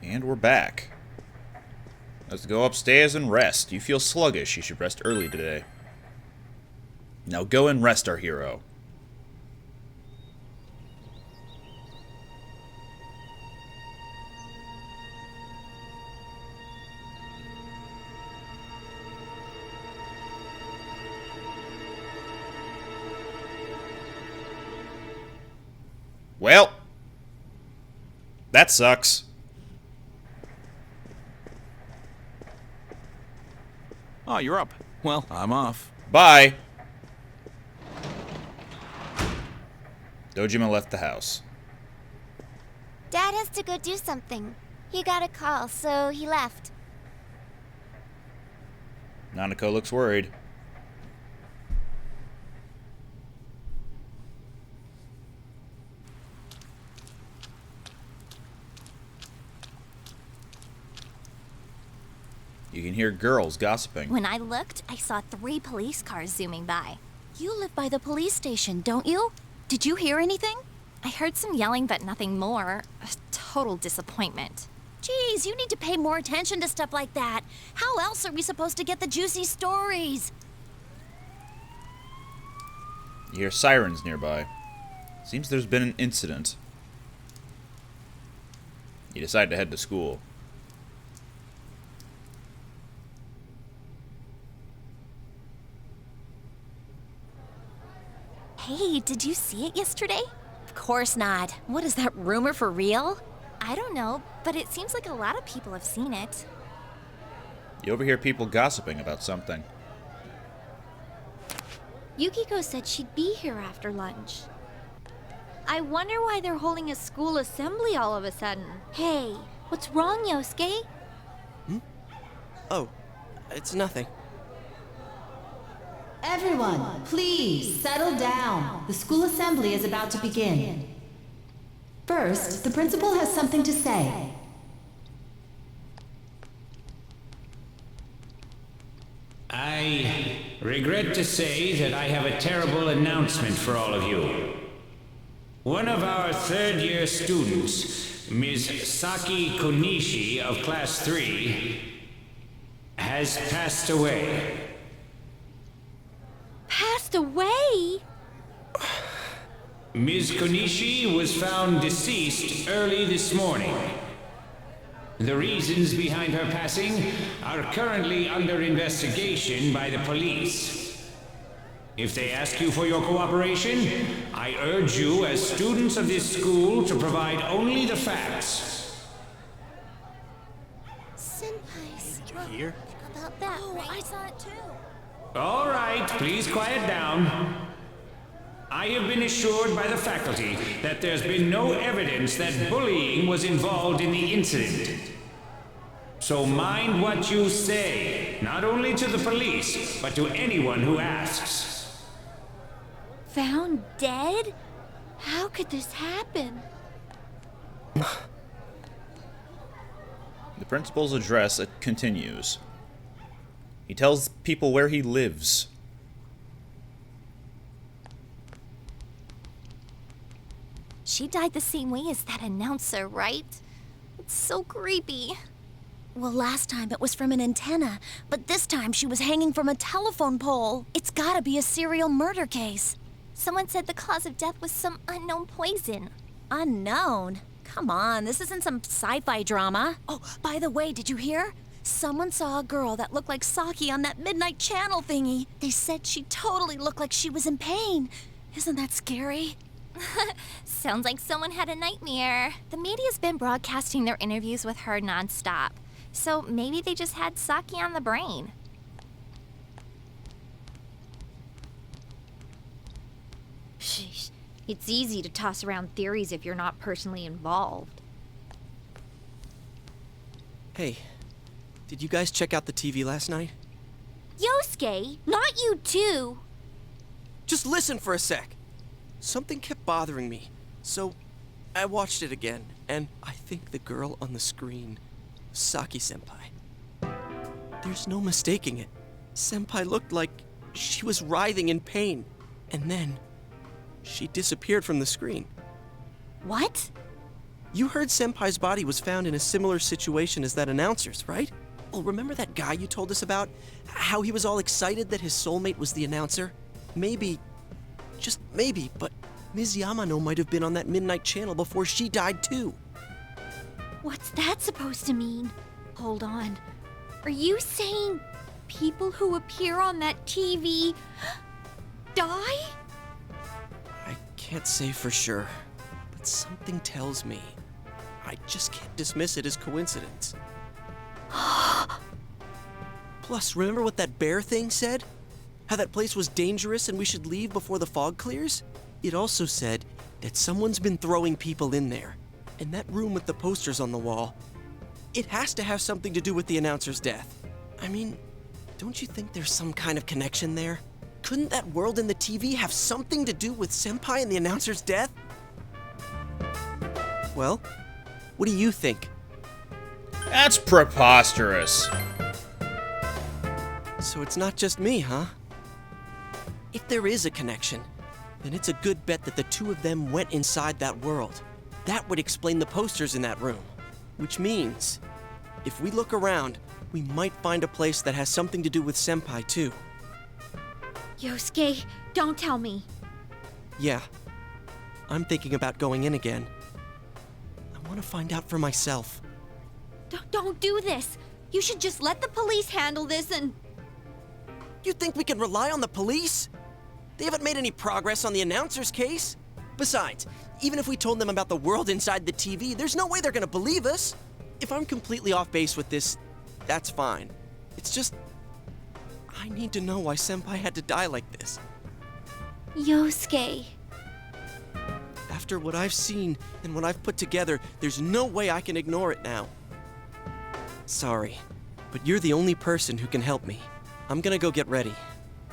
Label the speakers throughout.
Speaker 1: And we're back. Let's go upstairs and rest. You feel sluggish. You should rest early today. Now go and rest, our hero. Well, that sucks.
Speaker 2: Oh, you're up. Well, I'm off.
Speaker 1: Bye. Dojima left the house.
Speaker 3: Dad has to go do something. He got a call, so he left.
Speaker 1: Nanako looks worried. You can hear girls gossiping.
Speaker 3: When I looked, I saw 3 police cars zooming by. You live by the police station, don't you? Did you hear anything? I heard some yelling, but nothing more. A total disappointment. Geez, you need to pay more attention to stuff like that. How else are we supposed to get the juicy stories?
Speaker 1: You hear sirens nearby. Seems there's been an incident. You decide to head to school.
Speaker 3: Hey, did you see it yesterday? Of course not. What is that rumor for real? I don't know, but it seems like a lot of people have seen it.
Speaker 1: You overhear people gossiping about something.
Speaker 4: Yukiko said she'd be here after lunch. I wonder why they're holding a school assembly all of a sudden. Hey, what's wrong, Yosuke?
Speaker 5: Oh, it's nothing.
Speaker 6: Everyone, please settle down. The school assembly is about to begin. First, the principal has something to say.
Speaker 7: I regret to say that I have a terrible announcement for all of you. One of our third-year students, Ms. Saki Konishi of Class 3, has passed away.
Speaker 4: Passed away?
Speaker 7: Ms. Konishi was found deceased early this morning. The reasons behind her passing are currently under investigation by the police. If they ask you for your cooperation, I urge you as students of this school to provide only the facts.
Speaker 3: Senpai's
Speaker 5: Here?
Speaker 3: about that, right? I saw it too.
Speaker 7: All right, please quiet down. I have been assured by the faculty that there's been no evidence that bullying was involved in the incident. So mind what you say, not only to the police, but to anyone who asks.
Speaker 4: Found dead? How could this happen?
Speaker 1: The principal's address continues. He tells people where he lives.
Speaker 3: She died the same way as that announcer, right? It's so creepy. Well, last time it was from an antenna, but this time she was hanging from a telephone pole. It's gotta be a serial murder case. Someone said the cause of death was some unknown poison. Unknown? Come on, this isn't some sci-fi drama. Oh, by the way, did you hear? Someone saw a girl that looked like Saki on that midnight channel thingy. They said she totally looked like she was in pain. Isn't that scary? Sounds like someone had a nightmare. The media's been broadcasting their interviews with her nonstop. So maybe they just had Saki on the brain.
Speaker 4: Sheesh. It's easy to toss around theories if you're not personally involved.
Speaker 5: Hey, did you guys check out the TV last night?
Speaker 4: Yosuke, not you too.
Speaker 5: Just listen for a sec. Something kept bothering me, so I watched it again, and I think the girl on the screen, Saki-senpai. There's no mistaking it. Senpai looked like she was writhing in pain, and then she disappeared from the screen.
Speaker 3: What?
Speaker 5: You heard Senpai's body was found in a similar situation as that announcer's, right? Well, remember that guy you told us about? How he was all excited that his soulmate was the announcer? Maybe, just maybe, but Ms. Yamano might have been on that midnight channel before she died too.
Speaker 4: What's that supposed to mean? Hold on. Are you saying people who appear on that TV die?
Speaker 5: I can't say for sure, but something tells me I just can't dismiss it as coincidence. Plus, remember what that bear thing said? How that place was dangerous and we should leave before the fog clears? It also said that someone's been throwing people in there. And that room with the posters on the wall, it has to have something to do with the announcer's death. I mean, don't you think there's some kind of connection there? Couldn't that world in the TV have something to do with Senpai and the announcer's death? Well, what do you think?
Speaker 1: That's preposterous.
Speaker 5: So it's not just me, huh? If there is a connection, then it's a good bet that the two of them went inside that world. That would explain the posters in that room. Which means, if we look around, we might find a place that has something to do with Senpai too.
Speaker 4: Yosuke, don't tell me.
Speaker 5: Yeah, I'm thinking about going in again. I want to find out for myself.
Speaker 4: Don't do this. You should just let the police handle this and...
Speaker 5: You think we can rely on the police? They haven't made any progress on the announcer's case. Besides, even if we told them about the world inside the TV, there's no way they're gonna believe us. If I'm completely off base with this, that's fine. It's just, I need to know why Senpai had to die like this.
Speaker 4: Yosuke.
Speaker 5: After what I've seen and what I've put together, there's no way I can ignore it now. Sorry, but you're the only person who can help me. I'm gonna go get ready.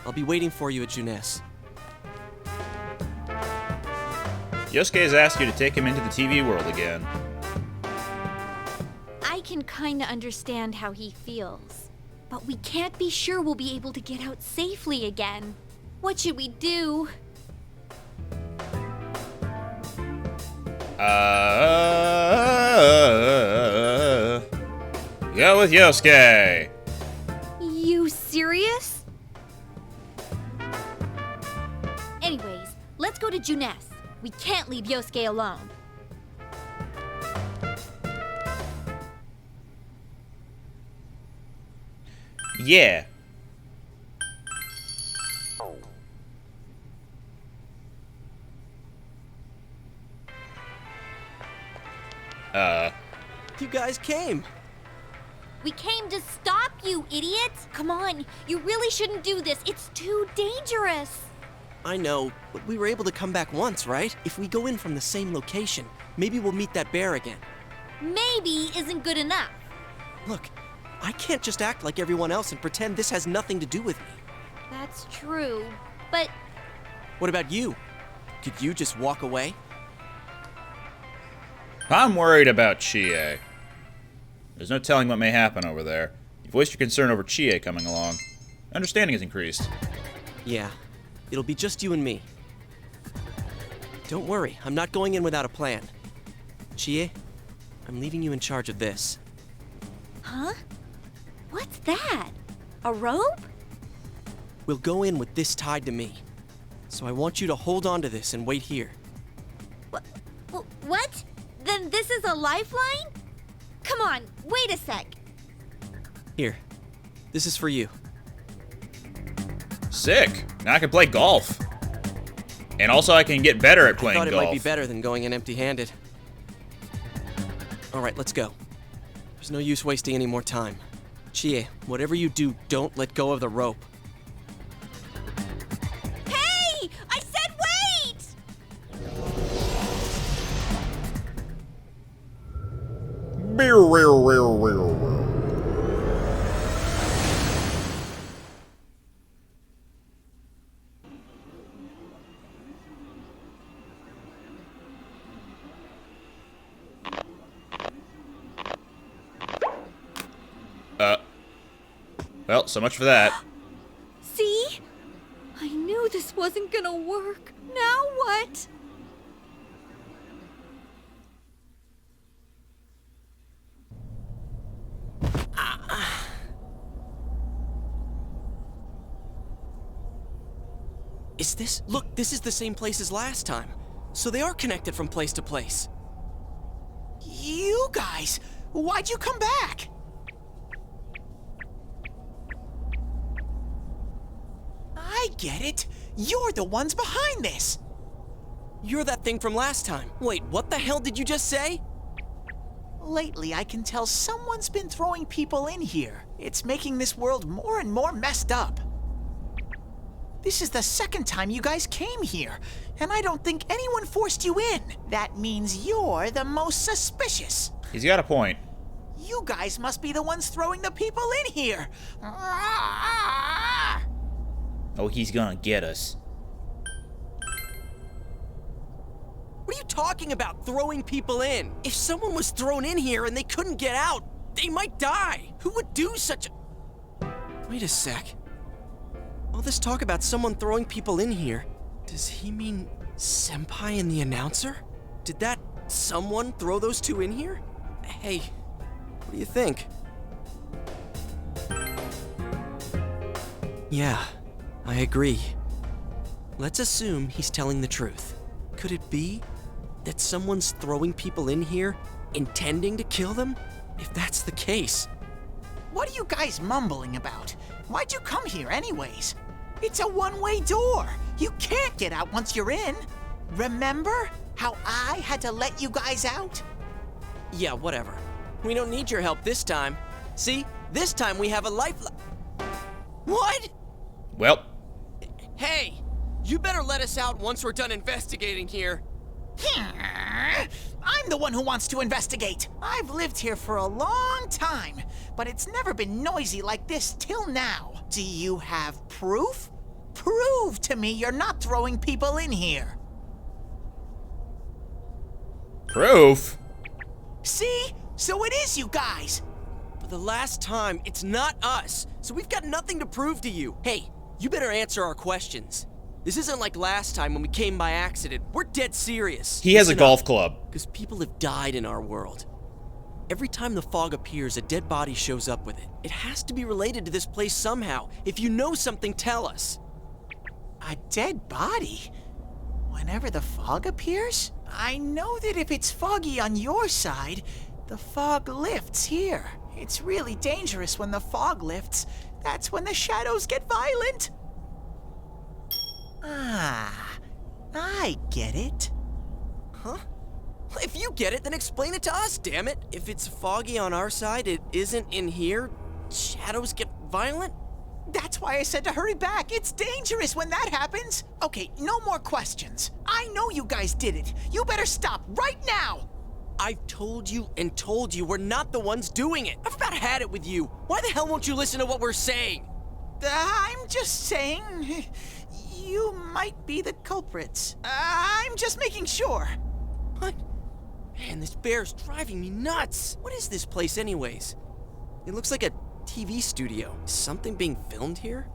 Speaker 5: I'll be waiting for you at Juness.
Speaker 1: Yosuke has asked you to take him into the TV world again.
Speaker 4: I can kinda understand how he feels. But we can't be sure we'll be able to get out safely again. What should we do?
Speaker 1: Go with Yosuke.
Speaker 4: You serious? Anyways, let's go to Juness. We can't leave Yosuke alone.
Speaker 1: Yeah.
Speaker 5: You guys came.
Speaker 4: We came to stop you, idiot! Come on, you really shouldn't do this. It's too dangerous.
Speaker 5: I know, but we were able to come back once, right? If we go in from the same location, maybe we'll meet that bear again.
Speaker 4: Maybe isn't good enough.
Speaker 5: Look, I can't just act like everyone else and pretend this has nothing to do with me.
Speaker 4: That's true, but
Speaker 5: What about you? Could you just walk away?
Speaker 1: I'm worried about Chie. There's no telling what may happen over there. You voiced your concern over Chie coming along. Understanding has increased.
Speaker 5: Yeah, it'll be just you and me. Don't worry, I'm not going in without a plan. Chie, I'm leaving you in charge of this.
Speaker 4: huh? What's that? A rope?
Speaker 5: We'll go in with this tied to me. So I want you to hold on to this and wait here.
Speaker 4: What? Then this is a lifeline? Come on, wait a sec.
Speaker 5: Here, this is for you.
Speaker 1: Sick. Now I can play golf. And also I can get better at playing
Speaker 5: Thought it
Speaker 1: golf.
Speaker 5: might be better than going in empty-handed. All right, let's go. There's no use wasting any more time. Chie, whatever you do, don't let go of the rope.
Speaker 4: Hey! I said wait!
Speaker 1: Well, so much for that.
Speaker 4: See? I knew this wasn't gonna work. Now what?
Speaker 5: Is this? Look, this is the same place as last time. So they are connected from place to place.
Speaker 8: You guys, why'd you come back? I get it. You're the ones behind this.
Speaker 5: You're that thing from last time. Wait, what the hell did you just say?
Speaker 8: Lately, I can tell someone's been throwing people in here. It's making this world more and more messed up. This is the second time you guys came here, and I don't think anyone forced you in. That means you're the most suspicious.
Speaker 1: He's got a point.
Speaker 8: You guys must be the ones throwing the people in here.
Speaker 1: Oh, he's gonna get us.
Speaker 5: What are you talking about, throwing people in? If someone was thrown in here and they couldn't get out, they might die. Who would do such a... Wait a sec. All this talk about someone throwing people in here, does he mean Senpai and the announcer? Did that someone throw those two in here? Hey, what do you think? Yeah, I agree. Let's assume he's telling the truth. Could it be that someone's throwing people in here, intending to kill them? If that's the case...
Speaker 8: What are you guys mumbling about? Why'd you come here anyways? It's a one-way door. You can't get out once you're in. Remember how I had to let you guys out?
Speaker 5: Yeah, whatever. We don't need your help this time. See? This time we have a lifeline. What?
Speaker 1: Well,
Speaker 5: Hey! You better let us out once we're done investigating here.
Speaker 8: I'm the one who wants to investigate. I've lived here for a long time, but it's never been noisy like this till now. Do you have proof? Prove to me you're not throwing people in here.
Speaker 1: proof?
Speaker 8: See? So it is you guys.
Speaker 5: For the last time, it's not us, so we've got nothing to prove to you. Hey, you better answer our questions. This isn't like last time when we came by accident. We're dead serious.
Speaker 1: He has a golf club.
Speaker 5: Because people have died in our world. Every time the fog appears, a dead body shows up with it. It has to be related to this place somehow. If you know something, tell us.
Speaker 8: A dead body? Whenever the fog appears? I know that if it's foggy on your side, the fog lifts here. It's really dangerous when the fog lifts. That's when the shadows get violent. Ah, I get it.
Speaker 5: Huh? If you get it, then explain it to us, damn it. If it's foggy on our side, it isn't in here. Shadows get violent?
Speaker 8: That's why I said to hurry back. It's dangerous when that happens. Okay, no more questions. I know you guys did it. You better stop right now.
Speaker 5: I've told you and told you we're not the ones doing it. I've about had it with you. Why the hell won't you listen to what we're saying?
Speaker 8: I'm just saying, you might be the culprits. I'm just making sure.
Speaker 5: What? Man, this bear's driving me nuts. What is this place anyways? It looks like a TV studio. Is something being filmed here?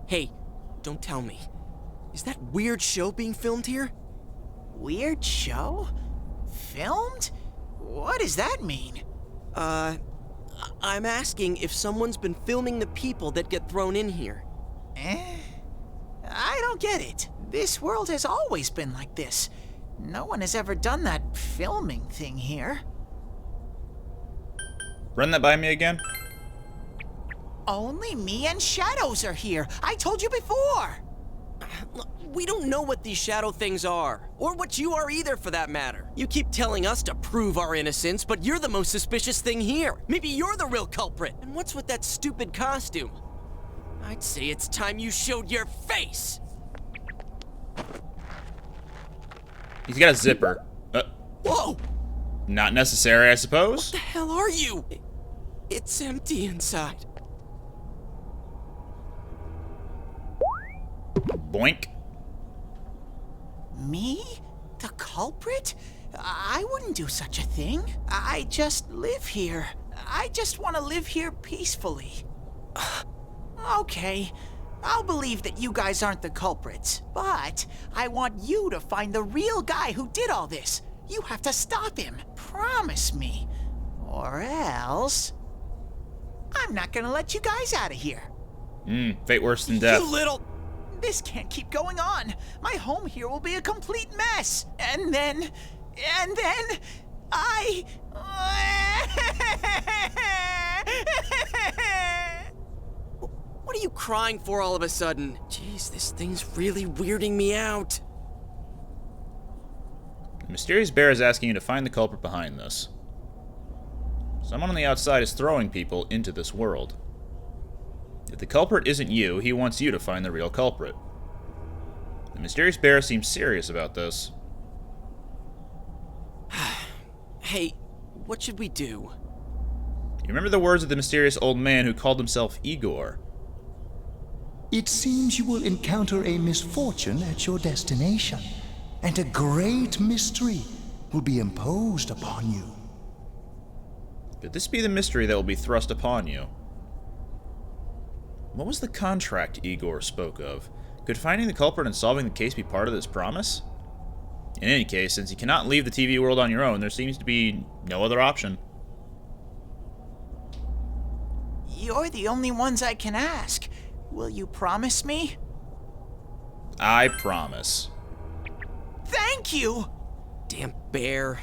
Speaker 5: Hey, don't tell me. Is that weird show being filmed here?
Speaker 8: Weird show? Filmed? What does that mean?
Speaker 5: I'm asking if someone's been filming the people that get thrown in here.
Speaker 8: I don't get it. This world has always been like this. No one has ever done that filming thing here.
Speaker 1: Run that by me again.
Speaker 8: Only me and Shadows are here. I told you before.
Speaker 5: Look, we don't know what these shadow things are, or what you are either for that matter. You keep telling us to prove our innocence, but you're the most suspicious thing here. Maybe you're the real culprit. And what's with that stupid costume? I'd say it's time you showed your face.
Speaker 1: He's got a zipper.
Speaker 5: Whoa!
Speaker 1: Not necessary, I
Speaker 5: What
Speaker 1: suppose.
Speaker 5: the hell are you? It's empty inside.
Speaker 1: Boink.
Speaker 8: Me? The culprit? I wouldn't do such a thing. I just live here. I just want to live here peacefully. Okay, I'll believe that you guys aren't the culprits, but I want you to find the real guy who did all this. You have to stop him. Promise me. Or else... I'm not gonna let you guys out of here.
Speaker 1: Fate worse than death.
Speaker 5: You little...
Speaker 8: This can't keep going on. My home here will be a complete mess. And then I...
Speaker 5: What are you crying for all of a sudden? Jeez, this thing's really weirding me out.
Speaker 1: The mysterious bear is asking you to find the culprit behind this. Someone on the outside is throwing people into this world. If the culprit isn't you, he wants you to find the real culprit. The mysterious bear seems serious about this.
Speaker 5: Hey, what should we do?
Speaker 1: You remember the words of the mysterious old man who called himself Igor.
Speaker 9: It seems you will encounter a misfortune at your destination, and a great mystery will be imposed upon you.
Speaker 1: Could this be the mystery that will be thrust upon you? What was the contract Igor spoke of? Could finding the culprit and solving the case be part of this promise? In any case, since you cannot leave the TV world on your own, there seems to be no other option.
Speaker 8: You're the only ones I can ask. Will you promise me?
Speaker 1: I promise.
Speaker 8: Thank you!
Speaker 5: Damn bear.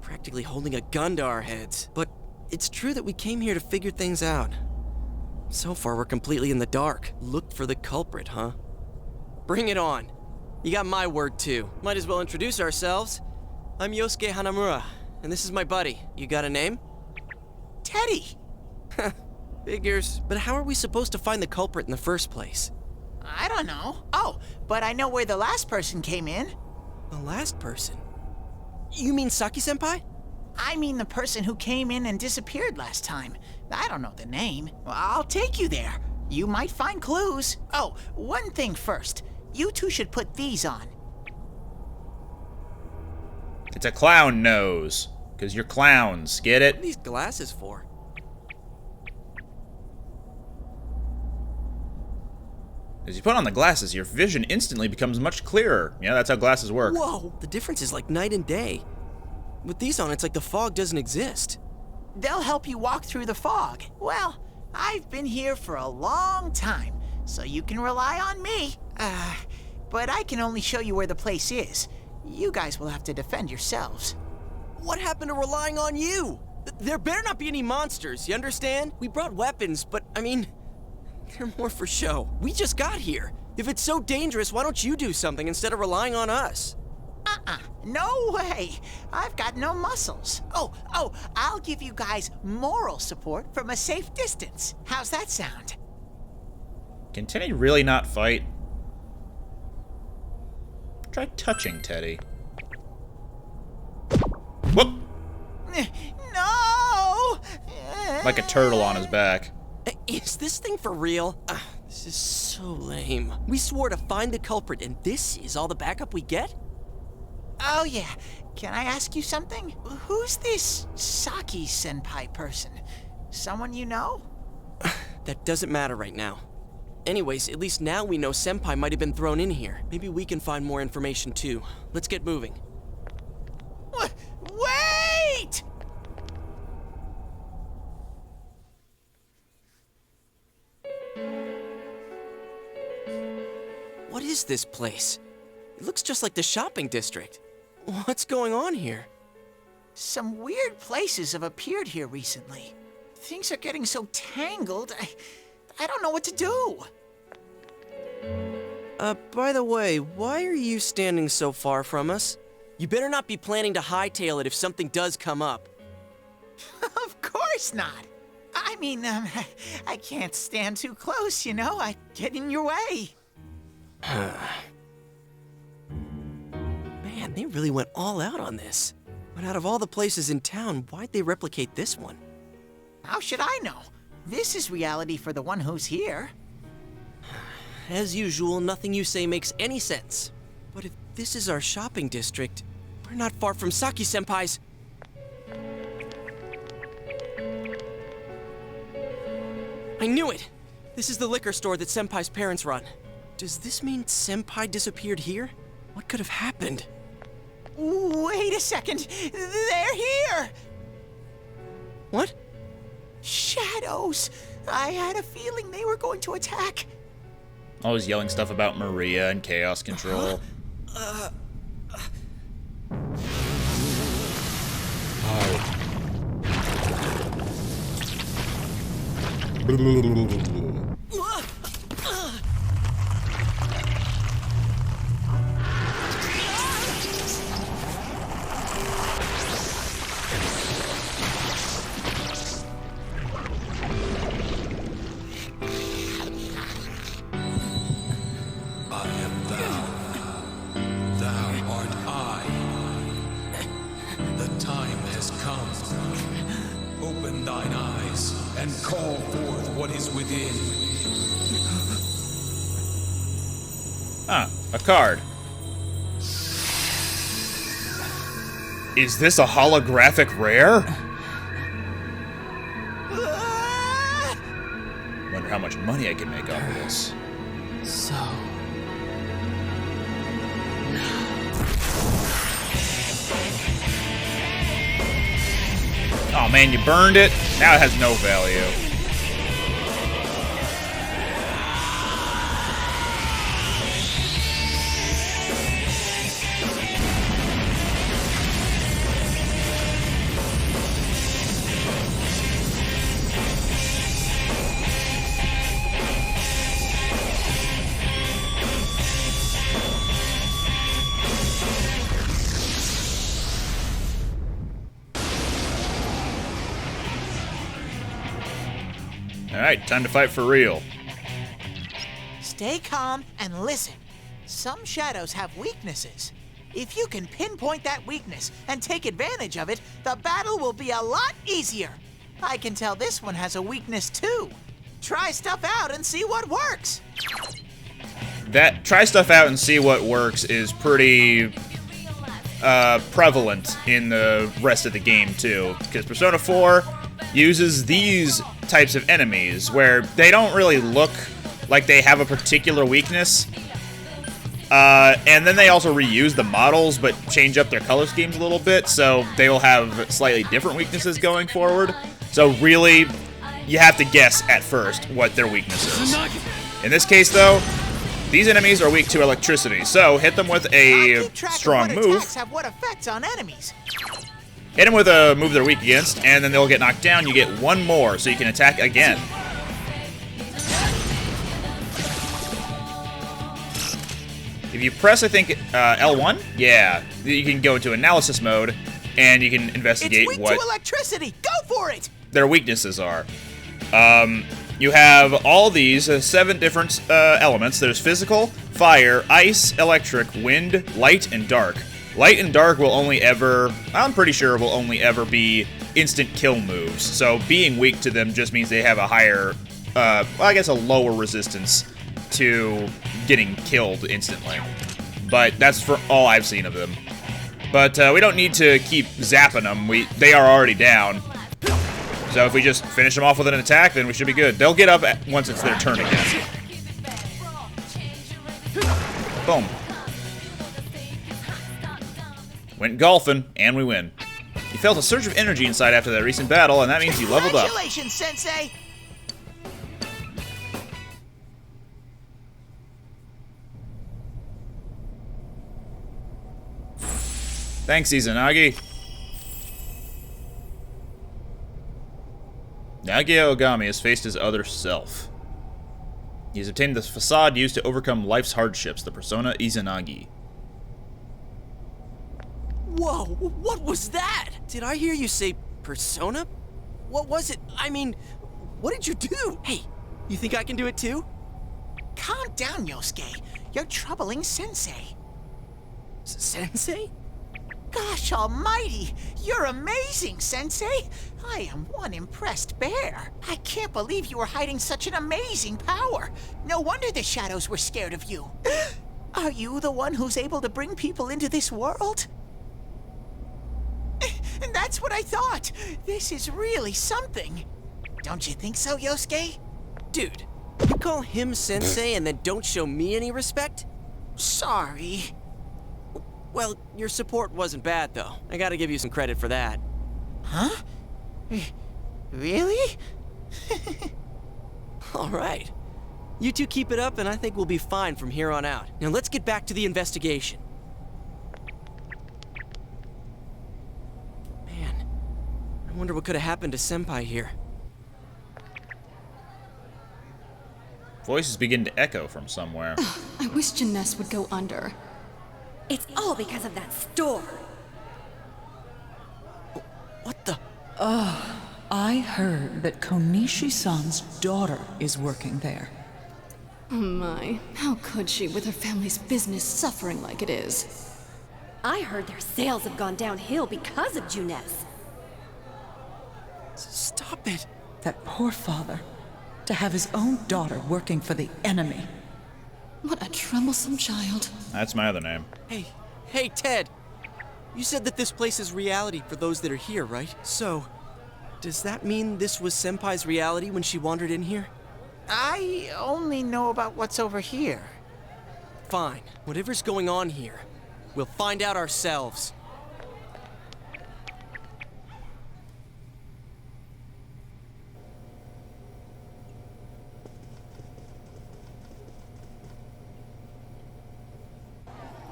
Speaker 5: Practically holding a gun to our heads. But it's true that we came here to figure things out. So far, we're completely in the dark. Look for the culprit, huh? Bring it on. You got my word, too. Might as well introduce ourselves. I'm Yosuke Hanamura, and this is my buddy. You got a name?
Speaker 8: Teddy!
Speaker 5: Figures. But how are we supposed to find the culprit in the first place?
Speaker 8: I don't know. Oh, but I know where the last person came in.
Speaker 5: The last person? You mean Saki-senpai?
Speaker 8: I mean the person who came in and disappeared last time. I don't know the name. Well, I'll take you there. You might find clues. Oh, one thing first. You two should put these on.
Speaker 1: It's a clown nose. Because you're clowns. Get
Speaker 5: What are
Speaker 1: it?
Speaker 5: these glasses for?
Speaker 1: As you put on the glasses, your vision instantly becomes much clearer. Yeah, that's how glasses work.
Speaker 5: Whoa! The difference is like night and day. With these on, it's like the fog doesn't exist.
Speaker 8: They'll help you walk through the fog. Well, I've been here for a long time, so you can rely on me. But I can only show you where the place is. You guys will have to defend yourselves.
Speaker 5: What happened to relying on you? There better not be any monsters, you understand? We brought weapons, but I mean, they're more for show. We just got here. If it's so dangerous, why don't you do something instead of relying on us?
Speaker 8: No way! I've got no muscles. Oh, I'll give you guys moral support from a safe distance. How's that sound?
Speaker 1: Can Teddy really not fight? Try touching Teddy. Whoop!
Speaker 8: No!
Speaker 1: Like a turtle on his back.
Speaker 5: Is this thing for real? This is so lame. We swore to find the culprit, and this is all the backup we get?
Speaker 8: Oh yeah, can I ask you something? Who's this Saki-senpai person? Someone you know?
Speaker 5: That doesn't matter right now. Anyways, at least now we know Senpai might have been thrown in here. Maybe we can find more information too. Let's get moving.
Speaker 8: Wait!
Speaker 5: What is this place? It looks just like the shopping district. What's going on here?
Speaker 8: Some weird places have appeared here recently. Things are getting so tangled, I don't know what to do.
Speaker 5: By the way, why are you standing so far from us? You better not be planning to hightail it if something does come up.
Speaker 8: Of course not. I mean, I can't stand too close, you know? I get in your way.
Speaker 5: Man, they really went all out on this. But out of all the places in town, why'd they replicate this one?
Speaker 8: How should I know? This is reality for the one who's here.
Speaker 5: As usual, nothing you say makes any sense. But if this is our shopping district, we're not far from Saki-senpai's. I knew it! This is the liquor store that Senpai's parents run. Does this mean Senpai disappeared here? What could have happened?
Speaker 8: Wait a second! They're here!
Speaker 5: What?
Speaker 8: Shadows! I had a feeling they were going to attack.
Speaker 1: Always yelling stuff about Maria and chaos control.
Speaker 2: I am thou. Thou art I. The time has come. Open thine eyes and call forth what is within.
Speaker 1: Ah, a card. Is this a holographic rare? Wonder how much money I can make off of this.
Speaker 5: So.
Speaker 1: Oh man, you burned it? Now it has no value. Alright, time to fight for real.
Speaker 8: Stay calm and listen. Some shadows have weaknesses. If you can pinpoint that weakness and take advantage of it, the battle will be a lot easier. I can tell this one has a weakness too. Try stuff out and see what works.
Speaker 1: That try stuff out and see what works is pretty prevalent in the rest of the game too, because Persona 4 uses these types of enemies where they don't really look like they have a particular weakness, and then they also reuse the models but change up their color schemes a little bit, so they will have slightly different weaknesses going forward. So really, you have to guess at first what their weakness is. In this case though, these enemies are weak to electricity, so hit them with a strong move.
Speaker 8: Attacks have what effects on enemies.
Speaker 1: Hit them with a move they're weak against, and then they'll get knocked down. You get one more, so you can attack again. If you press, I think, L1, yeah, you can go into analysis mode, and you can investigate
Speaker 8: It's weak
Speaker 1: what
Speaker 8: to electricity. Go for it.
Speaker 1: their weaknesses are. You have all these 7 different elements. There's physical, fire, ice, electric, wind, light, and dark. Light and dark will only ever, I'm pretty sure, will only ever be instant kill moves. So being weak to them just means they have a higher, well, I guess a lower resistance to getting killed instantly. But that's for all I've seen of them. But we don't need to keep zapping them. They are already down. So if we just finish them off with an attack, then we should be good. They'll get up once it's their turn again. Boom. Went golfing, and we win. You felt a surge of energy inside after that recent battle, and that means you leveled up.
Speaker 8: Congratulations, Sensei!
Speaker 1: Thanks, Izanagi. Nagia Ogami has faced his other self. He has obtained the facade used to overcome life's hardships, the persona Izanagi.
Speaker 5: Whoa, what was that? Did I hear you say persona? What was it? I mean, what did you do? Hey, you think I can do it too?
Speaker 8: Calm down, Yosuke. You're troubling Sensei.
Speaker 5: Sensei?
Speaker 8: Gosh almighty! You're amazing, Sensei! I am one impressed bear. I can't believe you were hiding such an amazing power. No wonder the shadows were scared of you. Are you the one who's able to bring people into this world? And that's what I thought. This is really something. Don't you think so, Yosuke?
Speaker 5: Dude, you call him Sensei and then don't show me any respect?
Speaker 8: Sorry.
Speaker 5: Well, your support wasn't bad, though. I gotta give you some credit for that.
Speaker 8: Huh? Really?
Speaker 5: All right. You two keep it up, and I think we'll be fine from here on out. Now let's get back to the investigation. Man, I wonder what could have happened to Senpai here.
Speaker 1: Voices begin to echo from somewhere.
Speaker 10: I wish Jeunesse would go under.
Speaker 11: It's all because of that store.
Speaker 5: What the?
Speaker 12: I heard that Konishi-san's daughter is working there.
Speaker 10: Oh my, how could she with her family's business suffering like it is?
Speaker 11: I heard their sales have gone downhill because of Jeunesse.
Speaker 5: Stop it.
Speaker 12: That poor father. To have his own daughter working for the enemy.
Speaker 10: What a troublesome child.
Speaker 1: That's my other name.
Speaker 5: Hey, Ted. You said that this place is reality for those that are here, right? So, does that mean this was Senpai's reality when she wandered in here?
Speaker 8: I only know about what's over here.
Speaker 5: Fine. Whatever's going on here, we'll find out ourselves.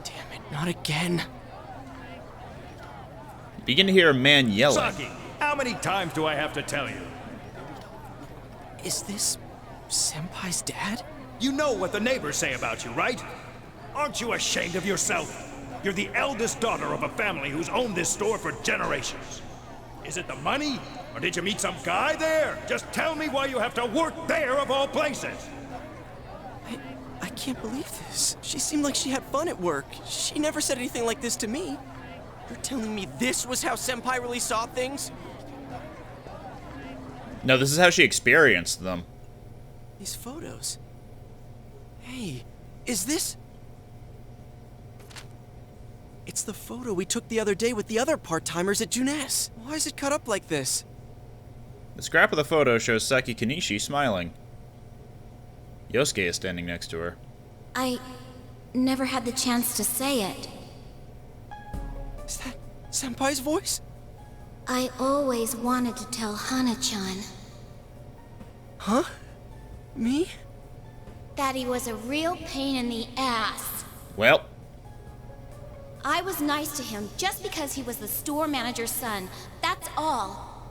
Speaker 5: Damn it, not again.
Speaker 1: You begin to hear a man yelling.
Speaker 13: Saki, how many times do I have to tell you?
Speaker 5: Is this Senpai's dad?
Speaker 13: You know what the neighbors say about you, right? Aren't you ashamed of yourself? You're the eldest daughter of a family who's owned this store for generations. Is it the money? Or did you meet some guy there? Just tell me why you have to work there of all places.
Speaker 5: I can't believe this. She seemed like she had fun at work. She never said anything like this to me. You're telling me this was how Senpai really saw things?
Speaker 1: No, this is how she experienced them.
Speaker 5: These photos. Hey, is this... It's the photo we took the other day with the other part-timers at Jeunesse. Why is it cut up like this?
Speaker 1: The scrap of the photo shows Saki Konishi smiling. Yosuke is standing next to her.
Speaker 3: I never had the chance to say it.
Speaker 5: Is that Senpai's voice?
Speaker 3: I always wanted to tell Hana-chan
Speaker 5: Huh? Me?
Speaker 3: that he was a real pain in the ass.
Speaker 1: Well,
Speaker 3: I was nice to him just because he was the store manager's son. That's all.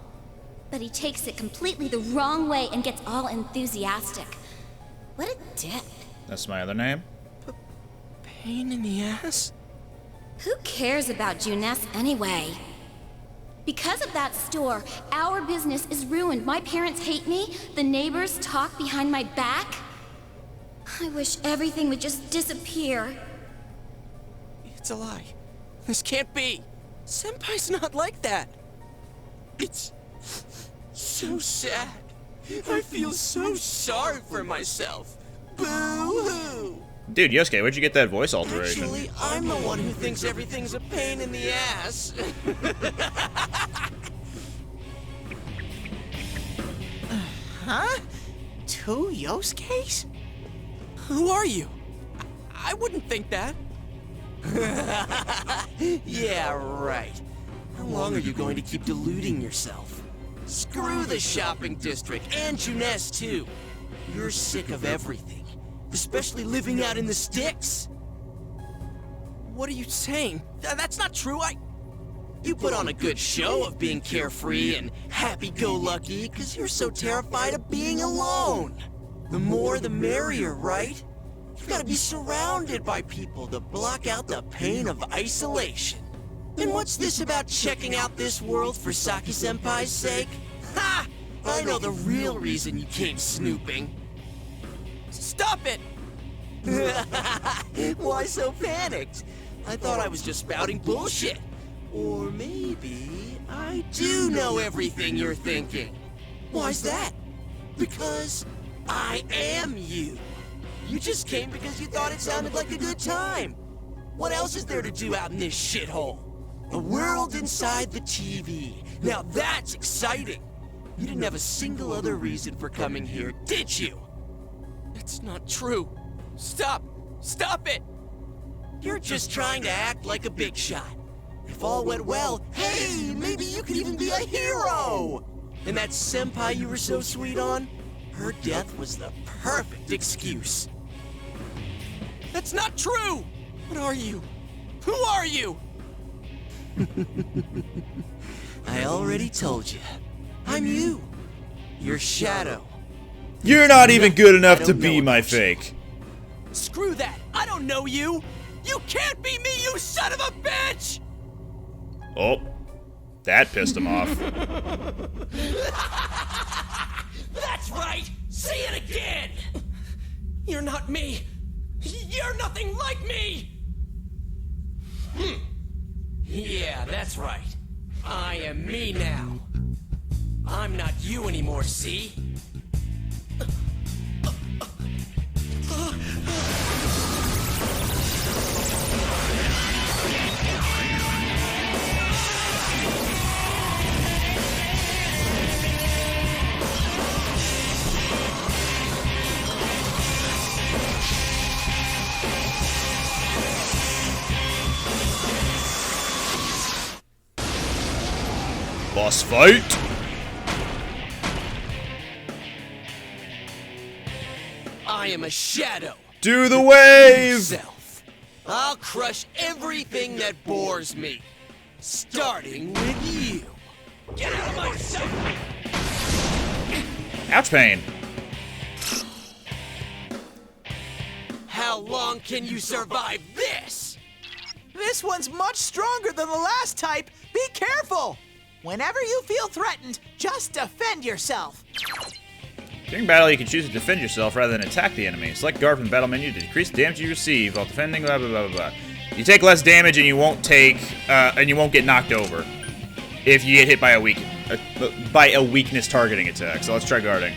Speaker 3: But he takes it completely the wrong way and gets all enthusiastic. What a dick.
Speaker 1: that's my other name.
Speaker 5: Pain in the ass?
Speaker 3: Who cares about Jeunesse anyway? Because of that store, our business is ruined. My parents hate me. The neighbors talk behind my back. I wish everything would just disappear.
Speaker 5: It's a lie. This can't be. Senpai's not like that. It's so sad. I feel so sorry for myself. Boo-hoo!
Speaker 1: Dude, Yosuke, where'd you get that voice alteration?
Speaker 5: Actually, I'm the one who thinks everything's a pain in the ass.
Speaker 8: Huh? Two Yosuke's?
Speaker 5: Who are you? I wouldn't think that. Yeah, right. How long are you going to keep deluding yourself? Screw the shopping district and Jeunesse too. You're sick of everything, especially living out in the sticks. What are you saying? That's not true. You put on a good show of being carefree and happy-go-lucky because you're so terrified of being alone. The more the merrier, right? You've got to be surrounded by people to block out the pain of isolation. And what's this about checking out this world for Saki-senpai's sake? Ha! I know the real reason you came snooping. Stop it! Why so panicked? I thought I was just spouting bullshit. Or maybe I do know everything you're thinking. Why's that? Because I am you. You just came because you thought it sounded like a good time. What else is there to do out in this shithole? A world inside the TV. Now that's exciting. You didn't have a single other reason for coming here, did you? That's not true. Stop! Stop it! You're just trying to act like a big shot. If all went well, hey, maybe you could even be a hero! And that senpai you were so sweet on? Her death was the perfect excuse. That's not true! What are you? Who are you? I already told you. I'm you. Your shadow.
Speaker 1: You're not even good enough to be my fake.
Speaker 5: Screw that! I don't know you! You can't be me, you son of a bitch!
Speaker 1: Oh, that pissed him off.
Speaker 5: That's right! Say it again! You're not me! You're nothing like me! Yeah, that's right. I am me now. I'm not you anymore, see?
Speaker 1: Boss fight!
Speaker 5: I am a shadow.
Speaker 1: Do the wave!
Speaker 5: Self. I'll crush everything that bores me. Starting with you. Get out of my sight!
Speaker 1: Ouch pain.
Speaker 5: How long can you survive this?
Speaker 8: This one's much stronger than the last type. Be careful! Whenever you feel threatened, just defend yourself.
Speaker 1: During battle, you can choose to defend yourself rather than attack the enemy. Select guard from the battle menu to decrease the damage you receive while defending. Blah blah blah blah blah. You take less damage and you won't get knocked over if you get hit by a weakness targeting attack. So let's try guarding.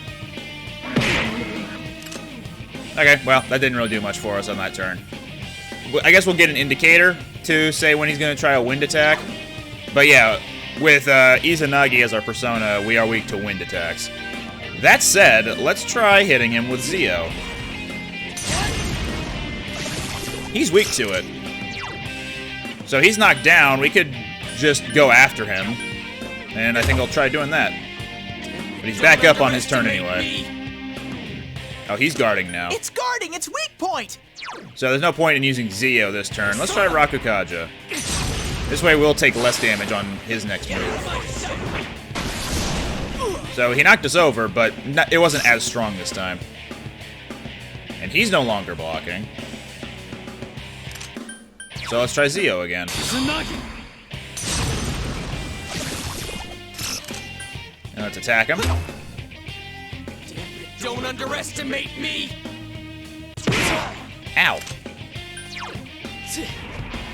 Speaker 1: Okay, well that didn't really do much for us on that turn. I guess we'll get an indicator to say when he's going to try a wind attack. But yeah, with Izanagi as our persona, we are weak to wind attacks. That said, let's try hitting him with Zio. He's weak to it. So he's knocked down, we could just go after him. And I think I'll try doing that. But he's back up on his turn anyway. Oh, he's guarding now.
Speaker 8: It's guarding, it's weak point!
Speaker 1: So there's no point in using Zio this turn. Let's try Rakukaja. This way we'll take less damage on his next move. So he knocked us over, but it wasn't as strong this time. And he's no longer blocking. So let's try Zio again. And let's attack him.
Speaker 5: Don't underestimate me!
Speaker 1: Ow.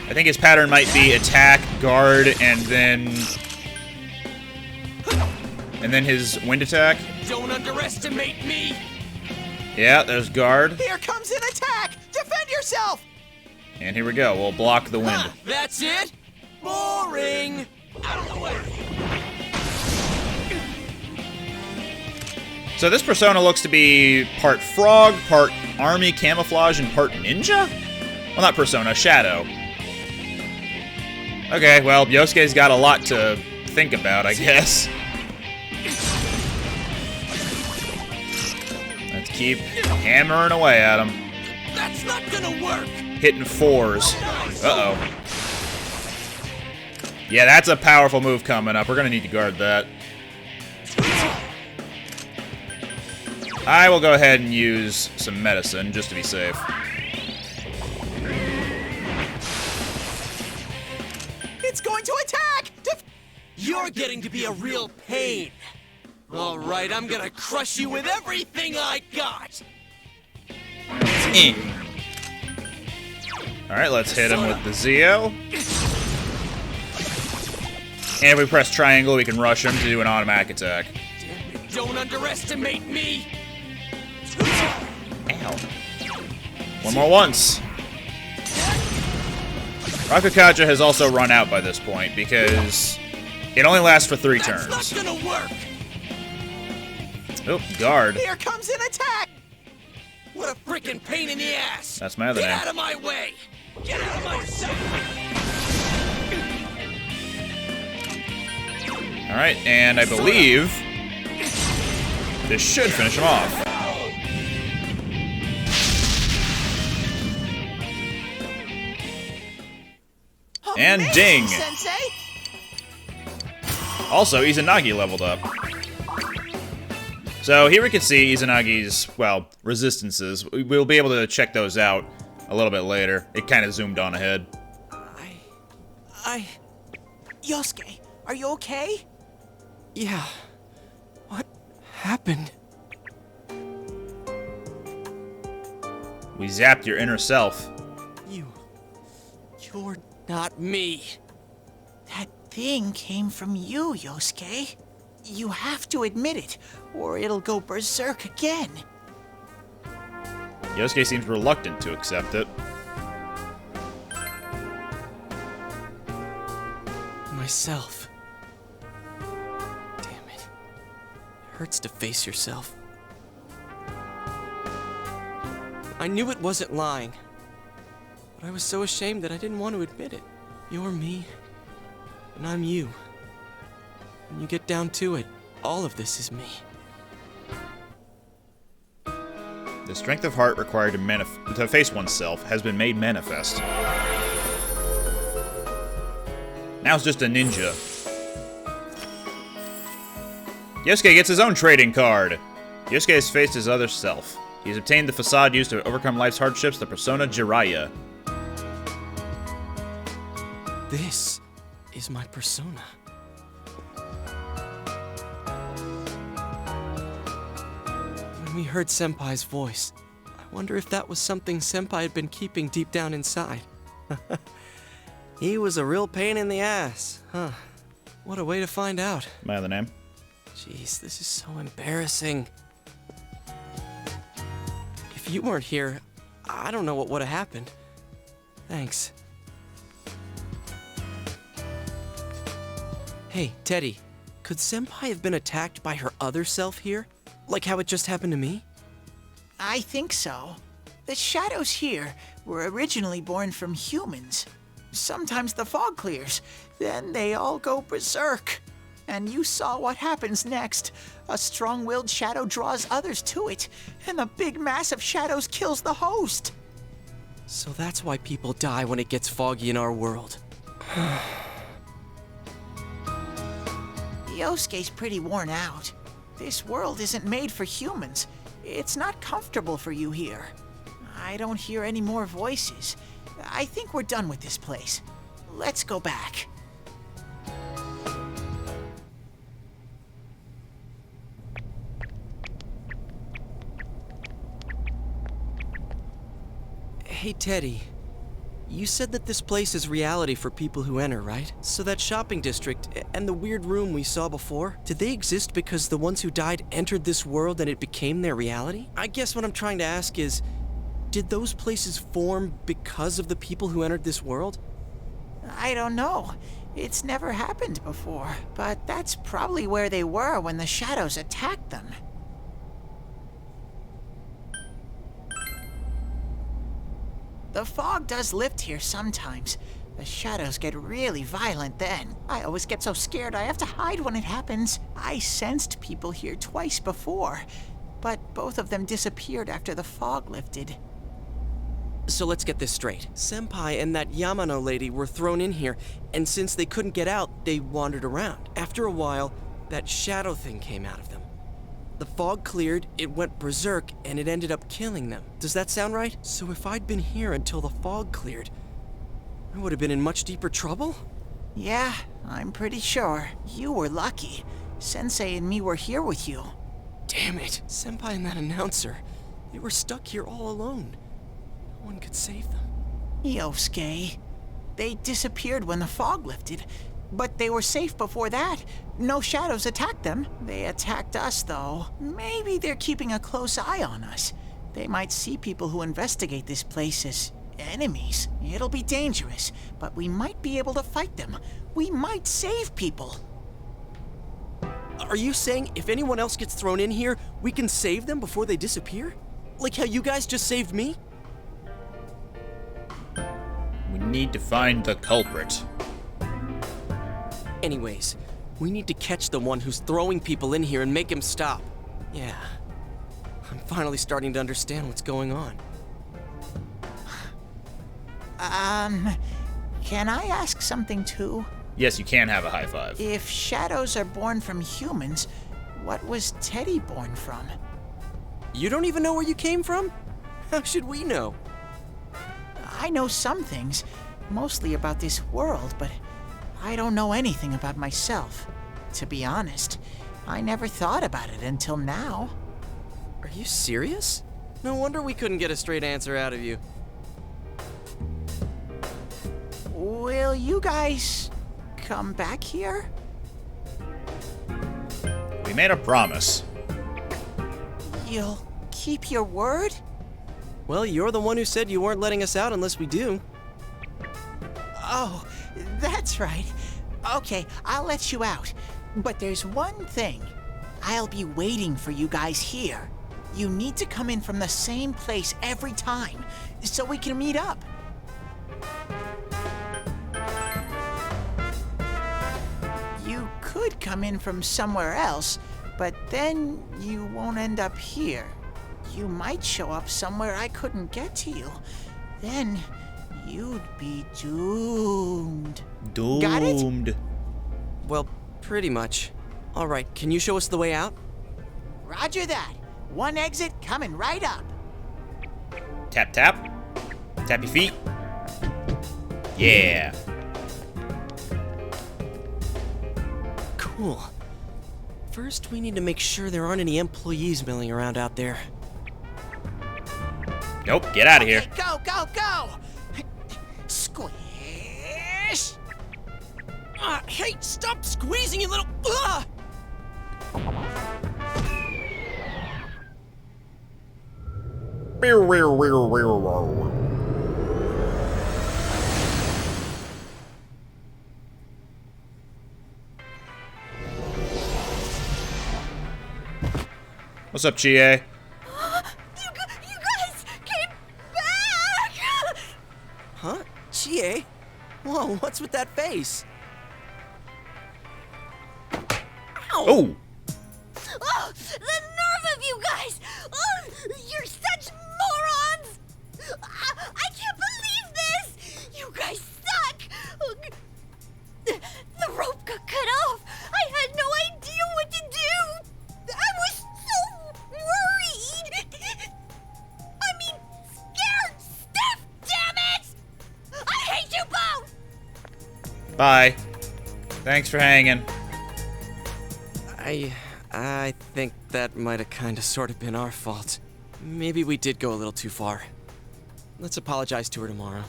Speaker 1: I think his pattern might be attack, guard, and then his wind attack.
Speaker 5: Don't underestimate me!
Speaker 1: Yeah, there's guard.
Speaker 8: Here comes an attack! Defend yourself!
Speaker 1: And here we go. We'll block the wind.
Speaker 5: Huh, that's it? Boring! Out of the way!
Speaker 1: So this persona looks to be part frog, part army camouflage, and part ninja? Well, not persona, shadow. Okay, well, Yosuke's got a lot to think about, I guess. Let's keep hammering away at him.
Speaker 5: That's not gonna work!
Speaker 1: Hitting fours. Uh-oh. Yeah, that's a powerful move coming up. We're gonna need to guard that. I will go ahead and use some medicine, just to be safe.
Speaker 8: It's going to attack!
Speaker 5: You're getting to be a real pain. Alright, I'm gonna crush you with everything I got!
Speaker 1: Alright, let's hit him with the Zio. And if we press triangle, we can rush him to do an automatic attack.
Speaker 5: Don't underestimate me!
Speaker 1: Ow. One more once. Rakukaja has also run out by this point because it only lasts for 3 turns.
Speaker 5: That's not gonna work!
Speaker 1: Oh, guard.
Speaker 8: Here comes an attack!
Speaker 5: What a freaking pain in the ass!
Speaker 1: That's my other
Speaker 5: Get
Speaker 1: name.
Speaker 5: out of my way! Get out of my sight!
Speaker 1: Alright, and I believe This should finish him off. And ding!
Speaker 8: Sensei?
Speaker 1: Also, Izanagi leveled up. So here we can see Izanagi's, well, resistances. We'll be able to check those out a little bit later. It kind of zoomed on ahead.
Speaker 8: Yosuke, are you okay?
Speaker 5: Yeah. What happened?
Speaker 1: We zapped your inner self.
Speaker 5: You're not me.
Speaker 8: That thing came from you, Yosuke. You have to admit it, or it'll go berserk again.
Speaker 1: Yosuke seems reluctant to accept it.
Speaker 5: Myself. Damn it. It hurts to face yourself. I knew it wasn't lying, but I was so ashamed that I didn't want to admit it. You're me, and I'm you. When you get down to it, all of this is me.
Speaker 1: The strength of heart required to face oneself has been made manifest. Now it's just a ninja. Yosuke gets his own trading card. Yosuke has faced his other self. He's obtained the facade used to overcome life's hardships, the persona Jiraiya.
Speaker 5: This is my persona. When we heard Senpai's voice, I wonder if that was something Senpai had been keeping deep down inside. He was a real pain in the ass, huh? What a way to find out.
Speaker 1: Am I on the name?
Speaker 5: Jeez, this is so embarrassing. If you weren't here, I don't know what would have happened. Thanks. Hey, Teddy, could Senpai have been attacked by her other self here? Like how it just happened to me?
Speaker 8: I think so. The shadows here were originally born from humans. Sometimes the fog clears, then they all go berserk. And you saw what happens next. A strong-willed shadow draws others to it, and the big mass of shadows kills the host.
Speaker 5: So that's why people die when it gets foggy in our world.
Speaker 8: Yosuke's pretty worn out. This world isn't made for humans. It's not comfortable for you here. I don't hear any more voices. I think we're done with this place. Let's go back.
Speaker 5: Hey, Teddy. You said that this place is reality for people who enter, right? So that shopping district and the weird room we saw before, did they exist because the ones who died entered this world and it became their reality? I guess what I'm trying to ask is, did those places form because of the people who entered this world?
Speaker 8: I don't know. It's never happened before, but that's probably where they were when the shadows attacked them. The fog does lift here sometimes. The shadows get really violent then. I always get so scared I have to hide when it happens. I sensed people here twice before, but both of them disappeared after the fog lifted.
Speaker 5: So let's get this straight. Senpai and that Yamano lady were thrown in here, and since they couldn't get out, they wandered around. After a while, that shadow thing came out of them. The fog cleared, it went berserk, and it ended up killing them. Does that sound right? So if I'd been here until the fog cleared, I would have been in much deeper trouble?
Speaker 8: Yeah, I'm pretty sure. You were lucky. Sensei and me were here with you.
Speaker 5: Damn it. Senpai and that announcer, they were stuck here all alone. No one could save them.
Speaker 8: Yosuke, they disappeared when the fog lifted, but they were safe before that. No shadows attacked them. They attacked us, though. Maybe they're keeping a close eye on us. They might see people who investigate this place as enemies. It'll be dangerous, but we might be able to fight them. We might save people.
Speaker 5: Are you saying if anyone else gets thrown in here, we can save them before they disappear? Like how you guys just saved me?
Speaker 1: We need to find the culprit.
Speaker 5: Anyways, we need to catch the one who's throwing people in here and make him stop. Yeah. I'm finally starting to understand what's going on.
Speaker 8: Can I ask something too?
Speaker 1: Yes, you can have a high five.
Speaker 8: If shadows are born from humans, what was Teddy born from?
Speaker 5: You don't even know where you came from? How should we know?
Speaker 8: I know some things, mostly about this world, but I don't know anything about myself. To be honest, I never thought about it until now.
Speaker 5: Are you serious? No wonder we couldn't get a straight answer out of you.
Speaker 8: Will you guys come back here?
Speaker 1: We made a promise.
Speaker 8: You'll keep your word?
Speaker 5: Well, you're the one who said you weren't letting us out unless we do.
Speaker 8: Oh, that's right. Okay, I'll let you out. But there's one thing. I'll be waiting for you guys here. You need to come in from the same place every time, so we can meet up. You could come in from somewhere else, but then you won't end up here. You might show up somewhere I couldn't get to you. Then you'd be doomed. Got it?
Speaker 1: Doomed.
Speaker 5: Well, pretty much. All right, can you show us the way out?
Speaker 8: Roger that. One exit coming right up.
Speaker 1: Tap, tap. Tap your feet. Yeah.
Speaker 5: Cool. First, we need to make sure there aren't any employees milling around out there.
Speaker 1: Nope, get out of here.
Speaker 8: Okay, go, go, go! Squish!
Speaker 5: Hey, stop squeezing, you little...
Speaker 1: What's up, GA?
Speaker 3: You guys came back!
Speaker 5: Huh? GA? Whoa, what's with that face? Ow!
Speaker 1: Oh!
Speaker 3: Oh, the nerve of you guys! Oh, you're such morons! I can't believe this! You guys suck! The rope got cut off! I had no idea what to do! I was so worried! I mean, scared stiff, damn it! I hate you both!
Speaker 1: Bye. Thanks for hanging.
Speaker 5: I think that might have kinda sorta been our fault. Maybe we did go a little too far. Let's apologize to her tomorrow.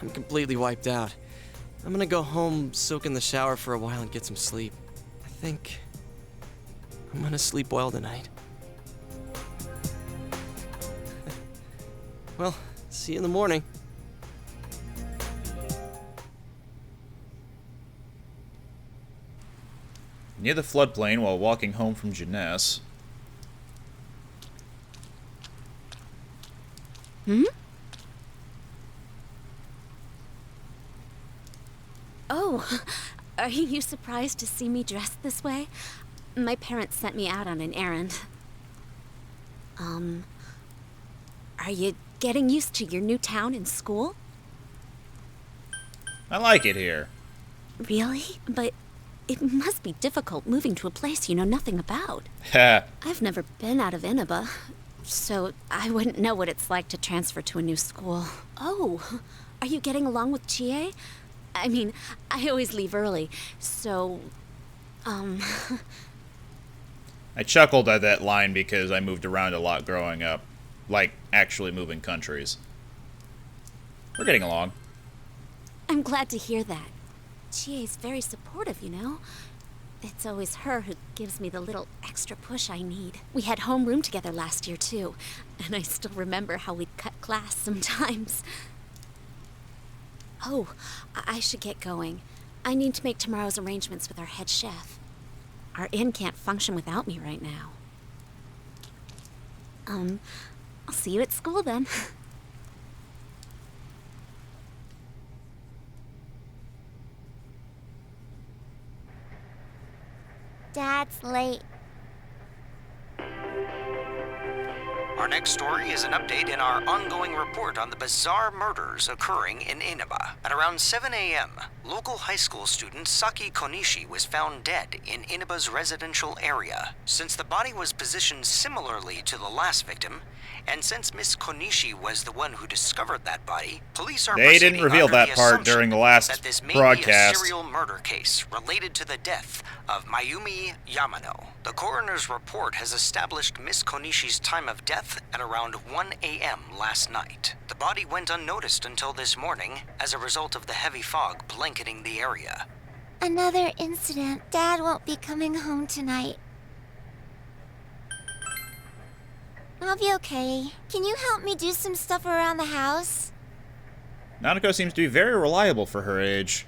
Speaker 5: I'm completely wiped out. I'm gonna go home, soak in the shower for a while, and get some sleep. I think I'm gonna sleep well tonight. Well, see you in the morning.
Speaker 1: Near the floodplain while walking home from Jeunesse.
Speaker 11: Oh, are you surprised to see me dressed this way? My parents sent me out on an errand. Are you getting used to your new town and school?
Speaker 1: I like it here.
Speaker 11: Really? But it must be difficult moving to a place you know nothing about.
Speaker 1: Ha.
Speaker 11: I've never been out of Inaba, so I wouldn't know what it's like to transfer to a new school. Oh, are you getting along with Chie? I mean, I always leave early, so,
Speaker 1: I chuckled at that line because I moved around a lot growing up. Like, actually moving countries. We're getting along.
Speaker 11: I'm glad to hear that. Chie's very supportive, you know? It's always her who gives me the little extra push I need. We had homeroom together last year, too, and I still remember how we'd cut class sometimes. Oh, I should get going. I need to make tomorrow's arrangements with our head chef. Our inn can't function without me right now. I'll see you at school then.
Speaker 3: Dad's late.
Speaker 14: Our next story is an update in our ongoing report on the bizarre murders occurring in Inaba. At around 7 a.m., local high school student Saki Konishi was found dead in Inaba's residential area. Since the body was positioned similarly to the last victim, and since Miss Konishi was the one who discovered that body, police are
Speaker 1: They didn't
Speaker 14: proceeding
Speaker 1: reveal
Speaker 14: under
Speaker 1: that
Speaker 14: the
Speaker 1: part
Speaker 14: assumption
Speaker 1: during the last
Speaker 14: that this may
Speaker 1: broadcast.
Speaker 14: be a serial murder case related to the death of Mayumi Yamano. The coroner's report has established Miss Konishi's time of death at around 1 a.m. last night. The body went unnoticed until this morning as a result of the heavy fog blanketing the area.
Speaker 4: Another incident. Dad won't be coming home tonight. I'll be okay. Can you help me do some stuff around the house?
Speaker 1: Nanako seems to be very reliable for her age.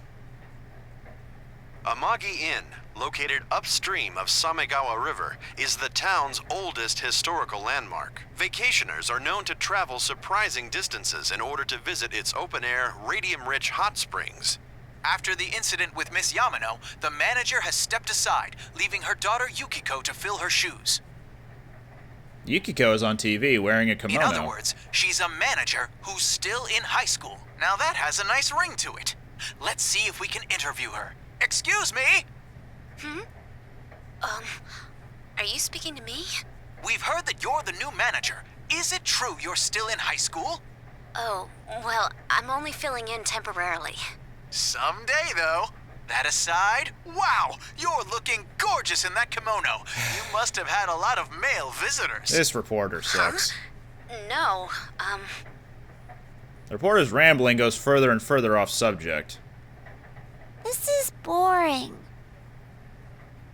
Speaker 15: Amagi Inn, located upstream of Samegawa River, is the town's oldest historical landmark. Vacationers are known to travel surprising distances in order to visit its open-air, radium-rich hot springs.
Speaker 16: After the incident with Miss Yamano, the manager has stepped aside, leaving her daughter Yukiko to fill her shoes.
Speaker 1: Yukiko is on TV wearing a kimono.
Speaker 16: In other words, she's a manager who's still in high school. Now that has a nice ring to it. Let's see if we can interview her. Excuse me?
Speaker 11: Are you speaking to me?
Speaker 16: We've heard that you're the new manager. Is it true you're still in high school?
Speaker 11: Oh, well, I'm only filling in temporarily.
Speaker 16: Someday, though. That aside, wow, you're looking gorgeous in that kimono. You must have had a lot of male visitors.
Speaker 1: This reporter sucks.
Speaker 11: No,
Speaker 1: The reporter's rambling goes further and further off subject.
Speaker 4: This is boring.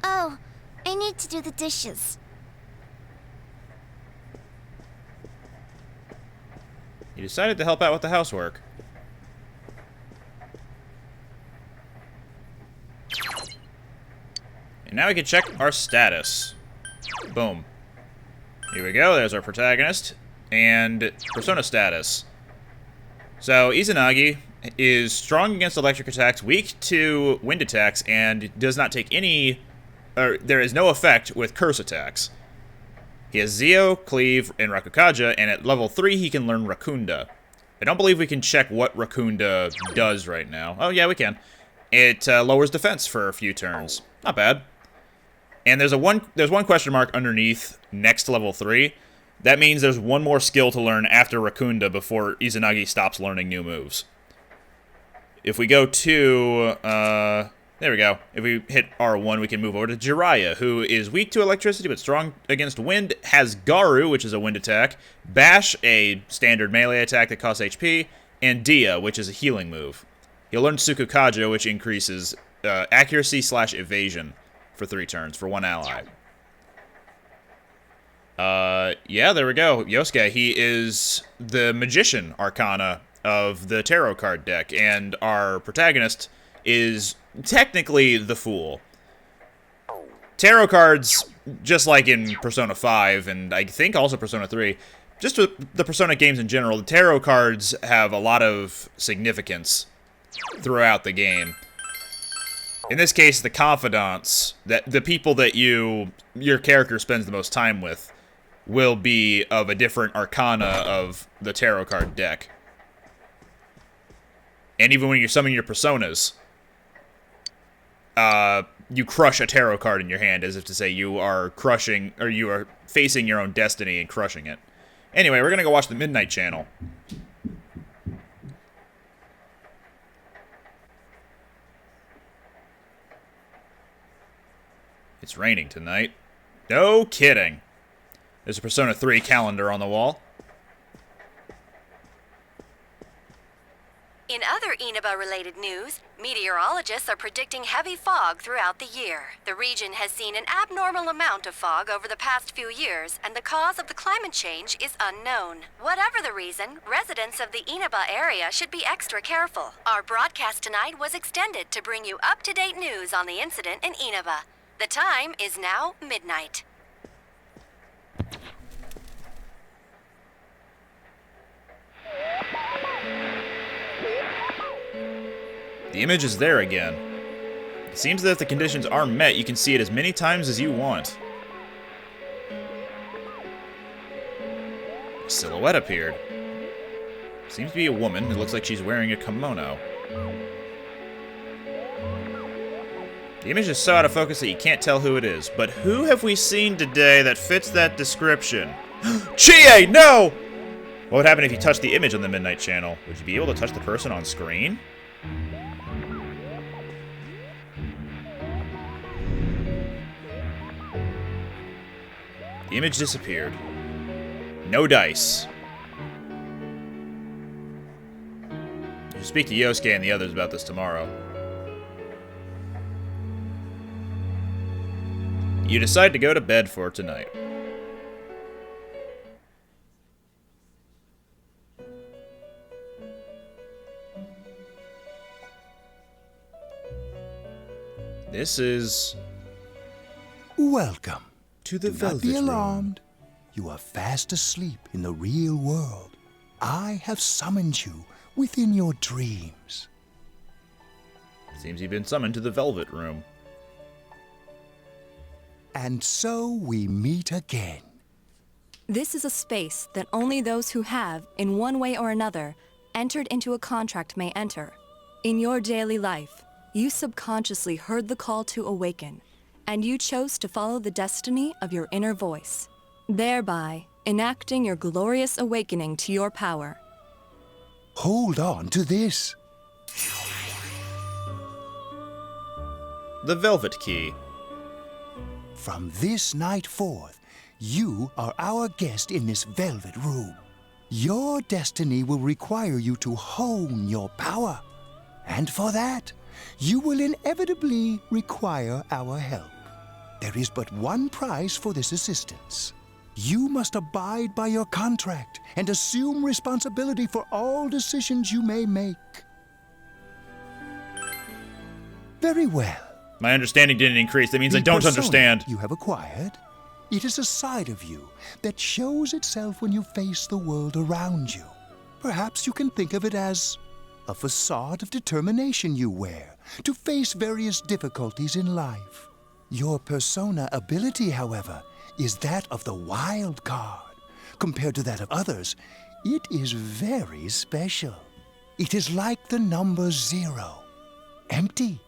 Speaker 4: Oh, I need to do the dishes.
Speaker 1: He decided to help out with the housework. And now we can check our status. Boom. Here we go, there's our protagonist. And persona status. So, Izanagi is strong against electric attacks, weak to wind attacks, and does not take any... there is no effect with curse attacks. He has Zio, Cleave, and Rakukaja, and at level 3 he can learn Rakunda. I don't believe we can check what Rakunda does right now. Oh, yeah, we can. It lowers defense for a few turns. Not bad. And there's one question mark underneath next to level 3. That means there's one more skill to learn after Rakunda before Izanagi stops learning new moves. If we go to, there we go. If we hit R1, we can move over to Jiraiya, who is weak to electricity but strong against wind, has Garu, which is a wind attack, Bash, a standard melee attack that costs HP, and Dia, which is a healing move. He'll learn Tsukukaja, which increases accuracy/evasion for 3 turns for 1 ally. Yeah, there we go. Yosuke, he is the Magician Arcana of the Tarot card deck, and our protagonist is technically the Fool. Tarot cards, just like in Persona 5, and I think also Persona 3, just the Persona games in general, the Tarot cards have a lot of significance throughout the game. In this case, the confidants, that the people that your character spends the most time with, will be of a different arcana of the tarot card deck. And even when you're summoning your personas, you crush a tarot card in your hand, as if to say you are crushing, or you are facing your own destiny and crushing it. Anyway, we're gonna go watch the Midnight Channel. It's raining tonight. No kidding. There's a Persona 3 calendar on the wall.
Speaker 17: In other Inaba-related news, meteorologists are predicting heavy fog throughout the year. The region has seen an abnormal amount of fog over the past few years, and the cause of the climate change is unknown. Whatever the reason, residents of the Inaba area should be extra careful. Our broadcast tonight was extended to bring you up-to-date news on the incident in Inaba. The time is now midnight.
Speaker 1: The image is there again. It seems that if the conditions are met, you can see it as many times as you want. A silhouette appeared. Seems to be a woman. It looks like she's wearing a kimono. The image is so out of focus that you can't tell who it is. But who have we seen today that fits that description? Chie, no! What would happen if you touched the image on the Midnight Channel? Would you be able to touch the person on screen? The image disappeared. No dice. You should speak to Yosuke and the others about this tomorrow. You decide to go to bed for tonight. This is...
Speaker 9: Welcome.
Speaker 1: To the
Speaker 9: Do
Speaker 1: Velvet
Speaker 9: not be
Speaker 1: Room.
Speaker 9: alarmed. You are fast asleep in the real world. I have summoned you within your dreams.
Speaker 1: Seems you've been summoned to the Velvet Room.
Speaker 9: And so we meet again.
Speaker 18: This is a space that only those who have, in one way or another, entered into a contract may enter. In your daily life, you subconsciously heard the call to awaken, and you chose to follow the destiny of your inner voice, thereby enacting your glorious awakening to your power.
Speaker 9: Hold on to this.
Speaker 1: The Velvet Key.
Speaker 9: From this night forth, you are our guest in this velvet room. Your destiny will require you to hone your power. And for that, you will inevitably require our help. There is but one price for this assistance. You must abide by your contract and assume responsibility for all decisions you may make. Very well.
Speaker 1: My understanding didn't increase. That means I
Speaker 9: The
Speaker 1: don't
Speaker 9: persona
Speaker 1: understand.
Speaker 9: you have acquired. It is a side of you that shows itself when you face the world around you. Perhaps you can think of it as a facade of determination you wear to face various difficulties in life. Your persona ability, however, is that of the wild card. Compared to that of others, it is very special. It is like the number 0, empty,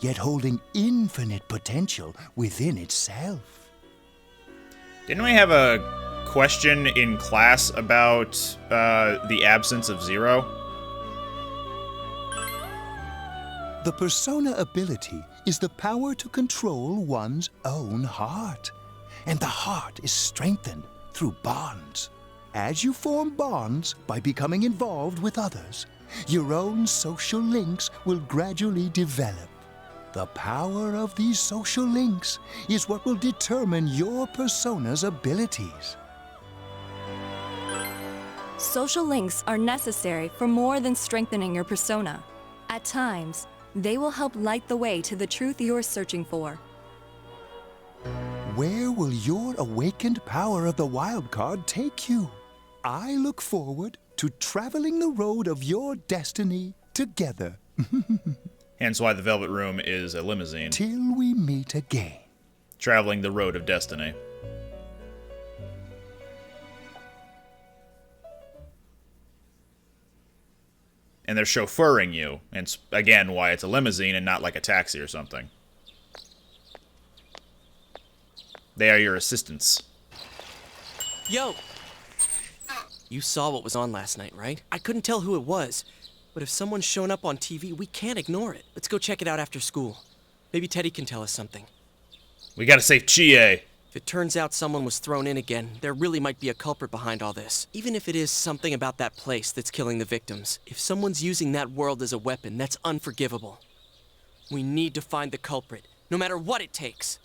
Speaker 9: yet holding infinite potential within itself.
Speaker 1: Didn't we have a question in class about the absence of 0?
Speaker 9: The persona ability is the power to control one's own heart. And the heart is strengthened through bonds. As you form bonds by becoming involved with others, your own social links will gradually develop. The power of these social links is what will determine your persona's abilities.
Speaker 18: Social links are necessary for more than strengthening your persona. At times, they will help light the way to the truth you're searching for.
Speaker 9: Where will your awakened power of the wild card take you? I look forward to traveling the road of your destiny together.
Speaker 1: Hence why the Velvet Room is a limousine.
Speaker 9: Till we meet again.
Speaker 1: Traveling the road of destiny. And they're chauffeuring you. And again, why it's a limousine and not like a taxi or something. They are your assistants.
Speaker 5: Yo! You saw what was on last night, right? I couldn't tell who it was. But if someone's shown up on TV, we can't ignore it. Let's go check it out after school. Maybe Teddy can tell us something.
Speaker 1: We gotta save Chie.
Speaker 5: If it turns out someone was thrown in again, there really might be a culprit behind all this. Even if it is something about that place that's killing the victims. If someone's using that world as a weapon, that's unforgivable. We need to find the culprit, no matter what it takes.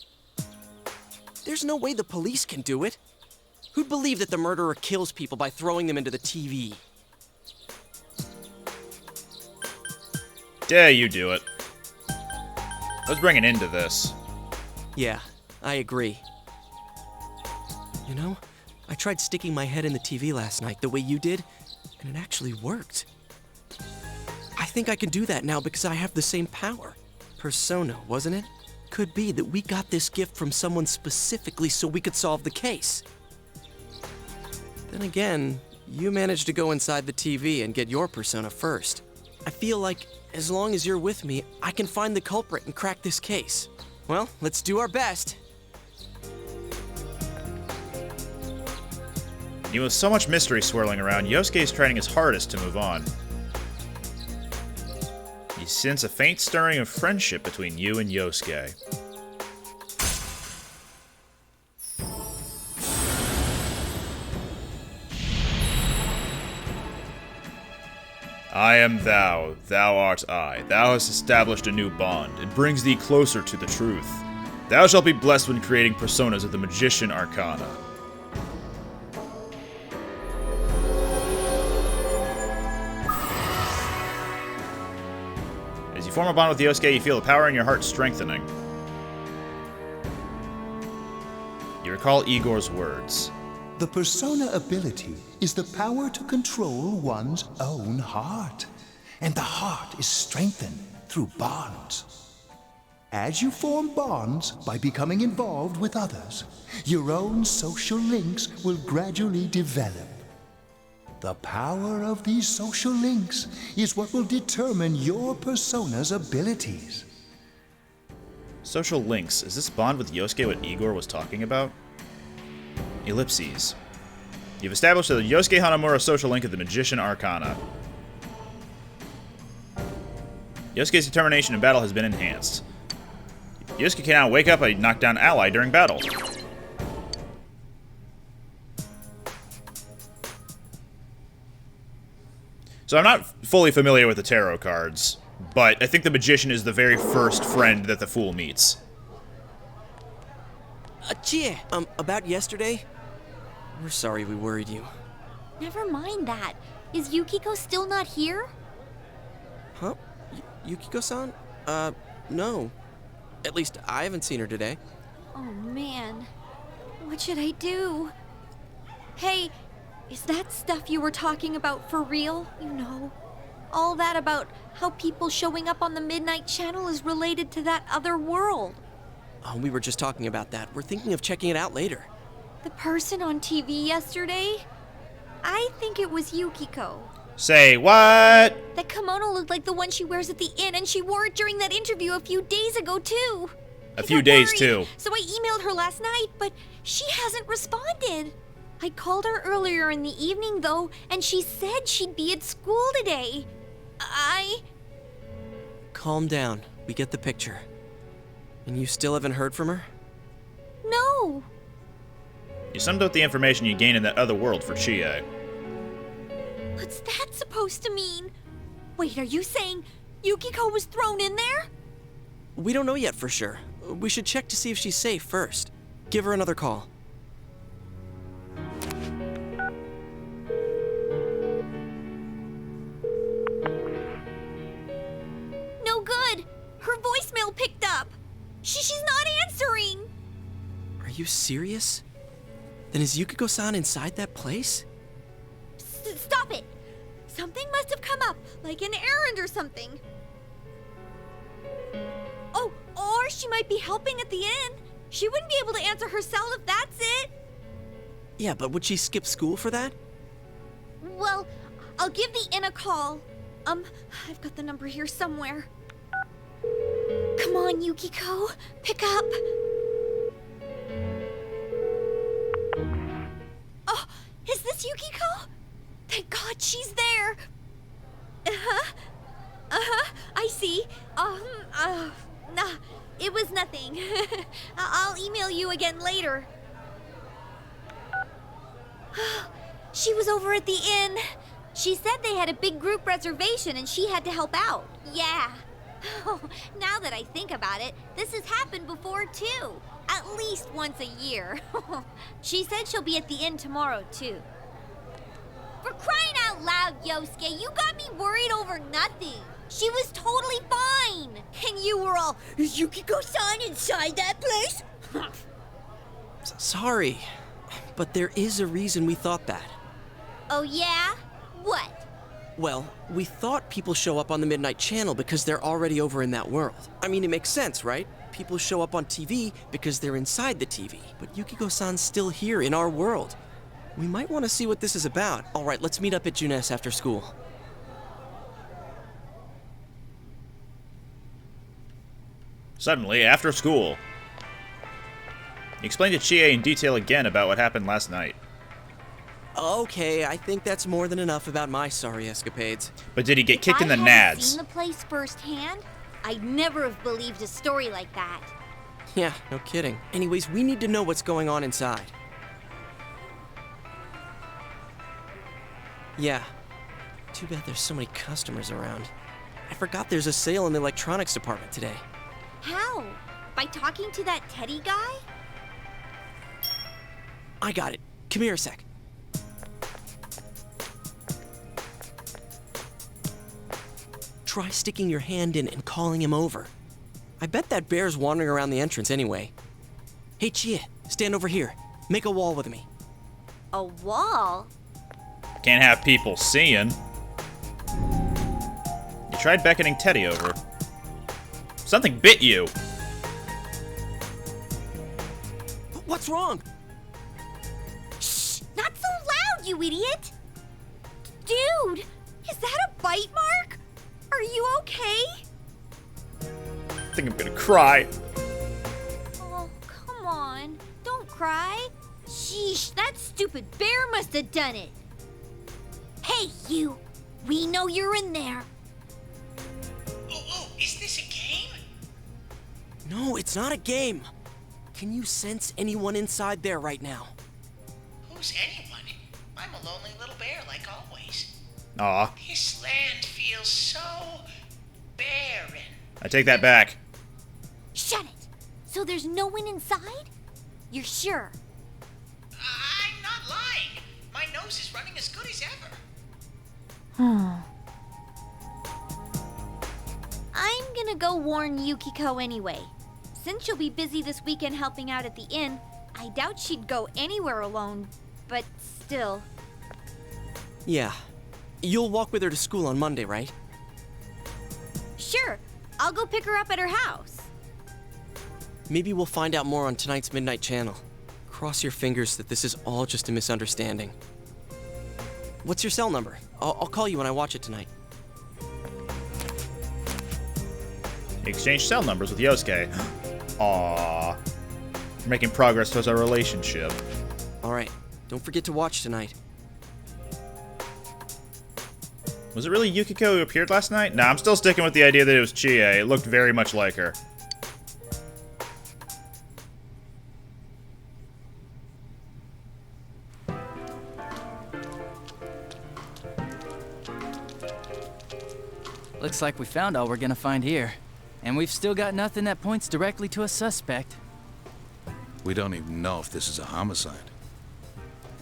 Speaker 5: There's no way the police can do it. Who'd believe that the murderer kills people by throwing them into the TV?
Speaker 1: Yeah, you do it. Let's bring an end to this.
Speaker 5: Yeah, I agree. You know, I tried sticking my head in the TV last night the way you did, and it actually worked. I think I can do that now because I have the same power. Persona, wasn't it? Could be that we got this gift from someone specifically so we could solve the case. Then again, you managed to go inside the TV and get your persona first. I feel like as long as you're with me, I can find the culprit and crack this case. Well, let's do our best.
Speaker 1: Even with so much mystery swirling around, Yosuke is trying his hardest to move on. You sense a faint stirring of friendship between you and Yosuke. I am thou, thou art I. Thou hast established a new bond. It brings thee closer to the truth. Thou shalt be blessed when creating personas of the Magician Arcana. As you form a bond with Yosuke, you feel the power in your heart strengthening. You recall Igor's words.
Speaker 9: The persona ability is the power to control one's own heart. And the heart is strengthened through bonds. As you form bonds by becoming involved with others, your own social links will gradually develop. The power of these social links is what will determine your persona's abilities.
Speaker 1: Social links. Is this bond with Yosuke what Igor was talking about? Ellipses. You've established the Yosuke Hanamura social link of the Magician Arcana. Yosuke's determination in battle has been enhanced. Yosuke can now wake up a knockdown ally during battle. So I'm not fully familiar with the tarot cards, but I think the Magician is the very first friend that the Fool meets.
Speaker 5: Chie, about yesterday? We're sorry we worried you.
Speaker 4: Never mind that. Is Yukiko still not here?
Speaker 5: Huh? Yukiko-san? No. At least I haven't seen her today.
Speaker 4: Oh man. What should I do? Hey, is that stuff you were talking about for real? You know, all that about how people showing up on the Midnight Channel is related to that other world.
Speaker 5: Oh, we were just talking about that. We're thinking of checking it out later.
Speaker 4: The person on TV yesterday? I think it was Yukiko.
Speaker 1: Say what?
Speaker 4: That kimono looked like the one she wears at the inn, and she wore it during that interview a few days ago, too.
Speaker 1: A few days, too.
Speaker 4: So I emailed her last night, but she hasn't responded. I called her earlier in the evening, though, and she said she'd be at school today.
Speaker 5: Calm down. We get the picture. And you still haven't heard from her?
Speaker 4: No.
Speaker 1: You summed up the information you gained in that other world for Chie.
Speaker 4: What's that supposed to mean? Wait, are you saying Yukiko was thrown in there?
Speaker 5: We don't know yet for sure. We should check to see if she's safe first. Give her another call.
Speaker 4: No good. Her voicemail picked up. She's not answering.
Speaker 5: Are you serious? Then is Yukiko-san inside that place?
Speaker 4: Stop it! Something must have come up, like an errand or something. Oh, or she might be helping at the inn. She wouldn't be able to answer herself if that's it.
Speaker 5: Yeah, but would she skip school for that?
Speaker 4: Well, I'll give the inn a call. I've got the number here somewhere. Come on, Yukiko. Pick up. Oh, is this Yukiko? Thank God she's there. I see. Nah, it was nothing. I'll email you again later. She was over at the inn. She said they had a big group reservation and she had to help out. Yeah. Now that I think about it, this has happened before too. At least once a year. She said she'll be at the inn tomorrow too. For crying out loud, Yosuke, you got me worried over nothing. She was totally fine. And you were all, is Yukiko-san inside that place?
Speaker 5: Sorry, but there is a reason we thought that.
Speaker 4: Oh yeah? What?
Speaker 5: Well, we thought people show up on the Midnight Channel because they're already over in that world. I mean, it makes sense, right? People show up on TV because they're inside the TV. But Yukiko-san's still here in our world. We might want to see what this is about. All right, let's meet up at Juness after school.
Speaker 1: Suddenly, after school. He explained to Chie in detail again about what happened last night.
Speaker 5: Okay, I think that's more than enough about my sorry escapades.
Speaker 1: But did he get kicked in the
Speaker 4: If I hadn't
Speaker 1: nads?
Speaker 4: seen the place firsthand, I'd never have believed a story like that.
Speaker 5: Yeah, no kidding. Anyways, we need to know what's going on inside. Yeah. Too bad there's so many customers around. I forgot there's a sale in the electronics department today.
Speaker 4: How? By talking to that Teddy guy?
Speaker 5: I got it. Come here a sec. Try sticking your hand in and calling him over. I bet that bear's wandering around the entrance anyway. Hey, Chia, stand over here. Make a wall with me.
Speaker 4: A wall?
Speaker 1: Can't have people seeing. You tried beckoning Teddy over. Something bit you.
Speaker 5: What's wrong?
Speaker 4: Shh! Not so loud, you idiot! Dude! Is that a bite mark? Are you okay?
Speaker 1: I think I'm gonna cry.
Speaker 4: Oh, come on. Don't cry. Sheesh, that stupid bear must have done it. Hey, you! We know you're in there.
Speaker 16: Oh, is this a game?
Speaker 5: No, it's not a game. Can you sense anyone inside there right now?
Speaker 16: Who's anyone? I'm a lonely little bear like always.
Speaker 1: Aw.
Speaker 16: This land feels so barren.
Speaker 1: I take that back.
Speaker 4: Shut it! So there's no one inside? You're sure?
Speaker 16: I'm not lying. My nose is running as good as ever.
Speaker 4: I'm gonna go warn Yukiko anyway. Since she'll be busy this weekend helping out at the inn, I doubt she'd go anywhere alone, but still.
Speaker 5: Yeah. You'll walk with her to school on Monday, right?
Speaker 4: Sure, I'll go pick her up at her house.
Speaker 5: Maybe we'll find out more on tonight's Midnight Channel. Cross your fingers that this is all just a misunderstanding. What's your cell number? I'll call you when I watch it tonight.
Speaker 1: Exchange cell numbers with Yosuke. Aww. We're making progress towards our relationship.
Speaker 5: Alright, don't forget to watch tonight.
Speaker 1: Was it really Yukiko who appeared last night? Nah, I'm still sticking with the idea that it was Chie. It looked very much like her.
Speaker 19: Looks like we found all we're gonna find here. And we've still got nothing that points directly to a suspect.
Speaker 20: We don't even know if this is a homicide.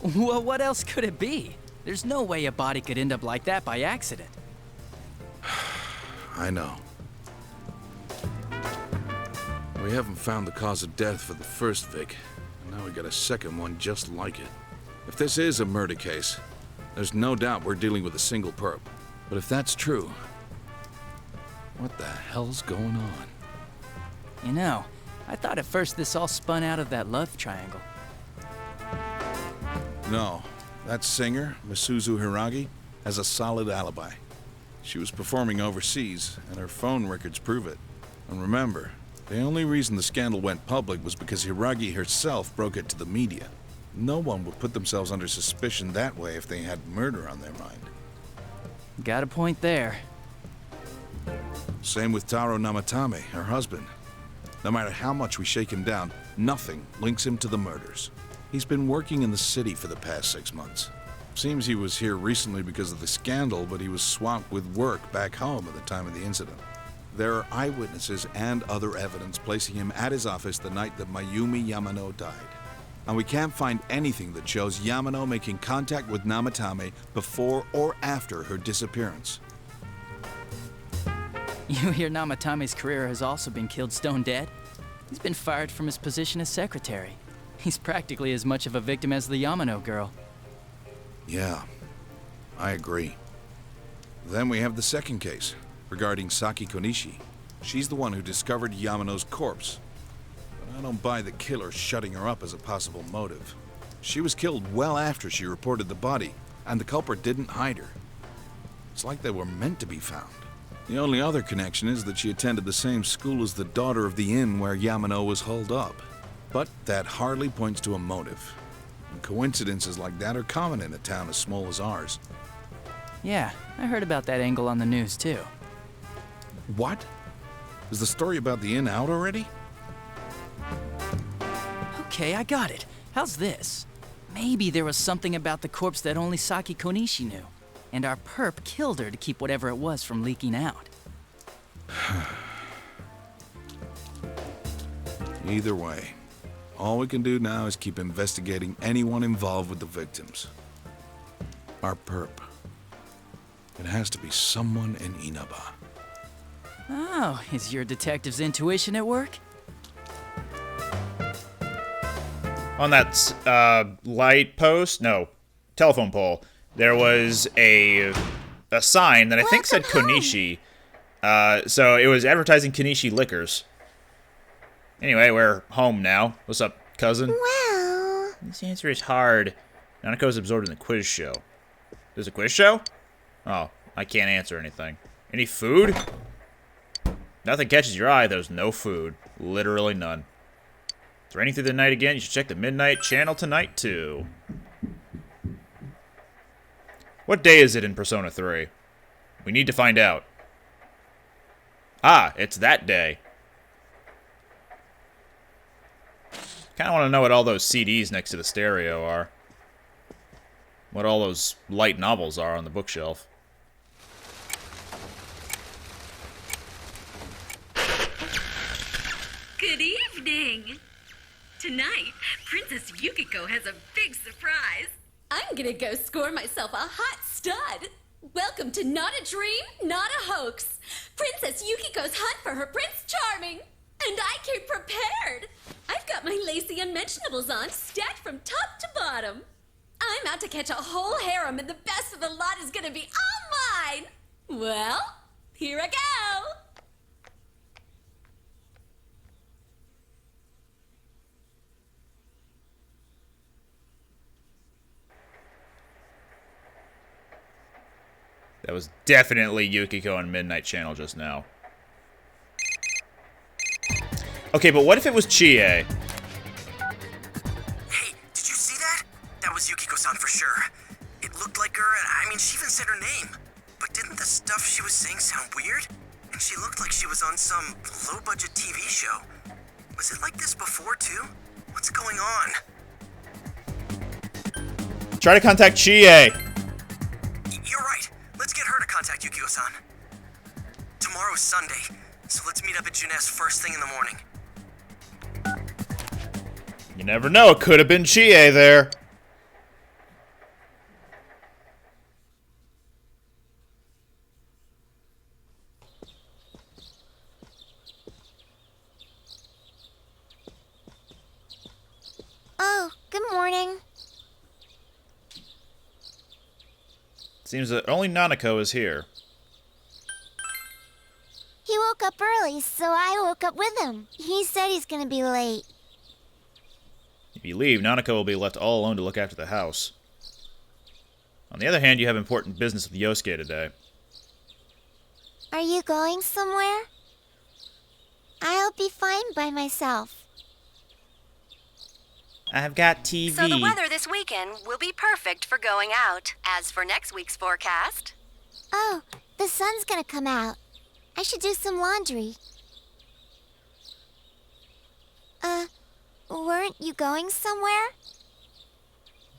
Speaker 19: Well, what else could it be? There's no way a body could end up like that by accident.
Speaker 20: I know. We haven't found the cause of death for the first Vic, and now we got a second one just like it. If this is a murder case, there's no doubt we're dealing with a single perp. But if that's true, what the hell's going on?
Speaker 19: You know, I thought at first this all spun out of that love triangle.
Speaker 20: No, that singer, Misuzu Hiragi, has a solid alibi. She was performing overseas, and her phone records prove it. And remember, the only reason the scandal went public was because Hiragi herself broke it to the media. No one would put themselves under suspicion that way if they had murder on their mind.
Speaker 19: Got a point there.
Speaker 20: Same with Taro Namatame, her husband. No matter how much we shake him down, nothing links him to the murders. He's been working in the city for the past 6 months. Seems he was here recently because of the scandal, but he was swamped with work back home at the time of the incident. There are eyewitnesses and other evidence placing him at his office the night that Mayumi Yamano died. And we can't find anything that shows Yamano making contact with Namatame before or after her disappearance.
Speaker 19: You hear Namatame's career has also been killed stone dead? He's been fired from his position as secretary. He's practically as much of a victim as the Yamano girl.
Speaker 20: Yeah, I agree. Then we have the second case, regarding Saki Konishi. She's the one who discovered Yamano's corpse. But I don't buy the killer shutting her up as a possible motive. She was killed well after she reported the body, and the culprit didn't hide her. It's like they were meant to be found. The only other connection is that she attended the same school as the daughter of the inn where Yamano was holed up. But that hardly points to a motive. And coincidences like that are common in a town as small as ours.
Speaker 19: Yeah, I heard about that angle on the news, too.
Speaker 20: What? Is the story about the inn out already?
Speaker 19: Okay, I got it. How's this? Maybe there was something about the corpse that only Saki Konishi knew, and our perp killed her to keep whatever it was from leaking out.
Speaker 20: Either way, all we can do now is keep investigating anyone involved with the victims. Our perp. It has to be someone in Inaba.
Speaker 19: Oh, is your detective's intuition at work?
Speaker 1: On that light post, no, telephone pole, there was a sign that I think said Konishi. So it was advertising Konishi liquors. Anyway, we're home now. What's up, cousin?
Speaker 3: Well...
Speaker 1: This answer is hard. Nanako's absorbed in the quiz show. There's a quiz show? Oh, I can't answer anything. Any food? Nothing catches your eye, there's no food. Literally none. It's raining through the night again. You should check the Midnight channel tonight, too. What day is it in Persona 3? We need to find out. Ah, it's that day. Kind of want to know what all those CDs next to the stereo are. What all those light novels are on the bookshelf.
Speaker 17: Good evening. Tonight, Princess Yukiko has a big surprise.
Speaker 10: I'm gonna go score myself a hot stud. Welcome to Not a Dream, Not a Hoax. Princess Yukiko's hunt for her Prince Charming. And I came prepared. I've got my lacy unmentionables on, stacked from top to bottom. I'm out to catch a whole harem, and the best of the lot is gonna be all mine. Well, here I go.
Speaker 1: That was definitely Yukiko on Midnight Channel just now. Okay, but what if it was Chie?
Speaker 21: Hey, did you see that? That was Yukiko-san for sure. It looked like her, and I mean, she even said her name. But didn't the stuff she was saying sound weird? And she looked like she was on some low-budget TV show. Was it like this before, too? What's going on?
Speaker 1: Try to contact Chie.
Speaker 21: You're right. Let's get her to contact Yukio-san. Tomorrow's Sunday, so let's meet up at Junes first thing in the morning.
Speaker 1: You never know, it could have been Chie there.
Speaker 3: Oh, good morning.
Speaker 1: Seems that only Nanako is here.
Speaker 3: He woke up early, so I woke up with him. He said he's gonna be late.
Speaker 1: If you leave, Nanako will be left all alone to look after the house. On the other hand, you have important business with Yosuke today.
Speaker 3: Are you going somewhere? I'll be fine by myself.
Speaker 1: I've got TV.
Speaker 17: So the weather this weekend will be perfect for going out. As for next week's forecast...
Speaker 3: Oh, the sun's gonna come out. I should do some laundry. Weren't you going somewhere?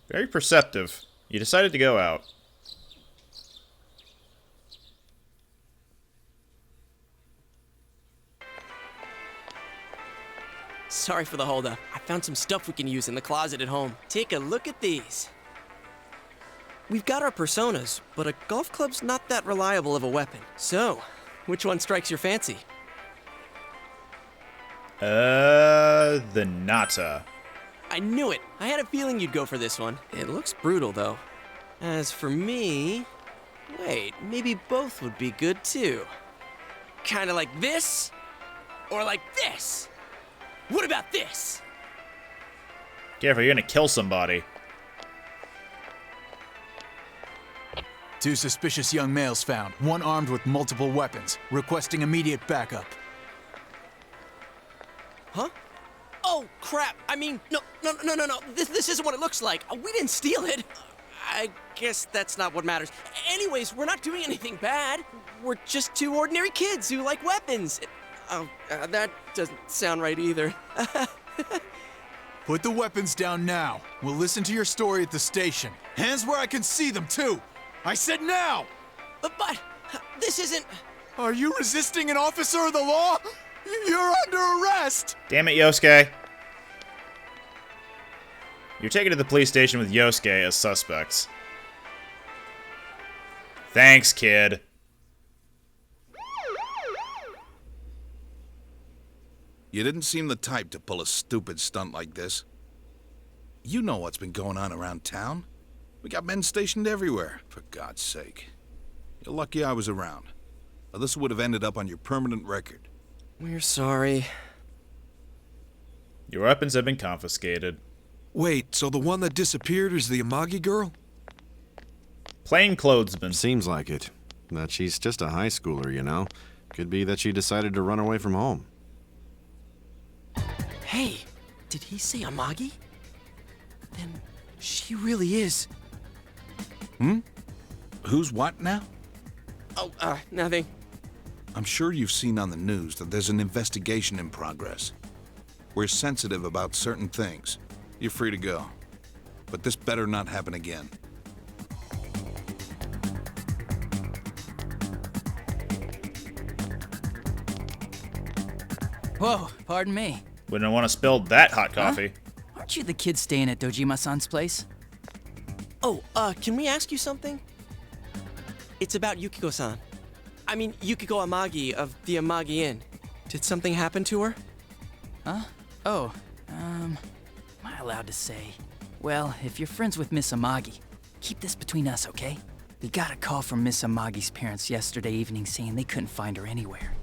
Speaker 1: Very perceptive. You decided to go out.
Speaker 5: Sorry for the holdup. I found some stuff we can use in the closet at home. Take a look at these. We've got our personas, but a golf club's not that reliable of a weapon. So, which one strikes your fancy?
Speaker 1: The Nata.
Speaker 5: I knew it! I had a feeling you'd go for this one. It looks brutal, though. As for me... Wait, maybe both would be good, too. Kinda like this? Or like this? What about this?
Speaker 1: Careful, you're gonna kill somebody.
Speaker 6: 2 suspicious young males found, one armed with multiple weapons, requesting immediate backup.
Speaker 5: Huh? Oh, crap. I mean, no. This isn't what it looks like. We didn't steal it. I guess that's not what matters. Anyways, we're not doing anything bad. We're just 2 ordinary kids who like weapons. Oh, that doesn't sound right either.
Speaker 6: Put the weapons down now. We'll listen to your story at the station. Hands where I can see them, too. I said now!
Speaker 5: But this isn't...
Speaker 6: Are you resisting an officer of the law? You're under arrest!
Speaker 1: Damn it, Yosuke. You're taken to the police station with Yosuke as suspects. Thanks, kid.
Speaker 20: You didn't seem the type to pull a stupid stunt like this. You know what's been going on around town. We got men stationed everywhere, for God's sake. You're lucky I was around, or this would have ended up on your permanent record.
Speaker 5: We're sorry.
Speaker 1: Your weapons have been confiscated.
Speaker 22: Wait, so the one that disappeared is the Amagi girl?
Speaker 1: Plainclothesman.
Speaker 23: Seems like it. That she's just a high schooler, you know. Could be that she decided to run away from home.
Speaker 5: Hey, did he say Amagi? Then she really is.
Speaker 20: Who's what now?
Speaker 5: Oh, nothing.
Speaker 20: I'm sure you've seen on the news that there's an investigation in progress. We're sensitive about certain things. You're free to go. But this better not happen again.
Speaker 19: Whoa, pardon me.
Speaker 1: Wouldn't want to spill that hot coffee.
Speaker 19: Aren't you the kid staying at Dojima-san's place?
Speaker 5: Oh, can we ask you something? It's about Yukiko-san. I mean, Yukiko Amagi of the Amagi Inn. Did something happen to her?
Speaker 19: Huh? Oh, am I allowed to say? Well, if you're friends with Miss Amagi, keep this between us, okay? We got a call from Miss Amagi's parents yesterday evening saying they couldn't find her anywhere.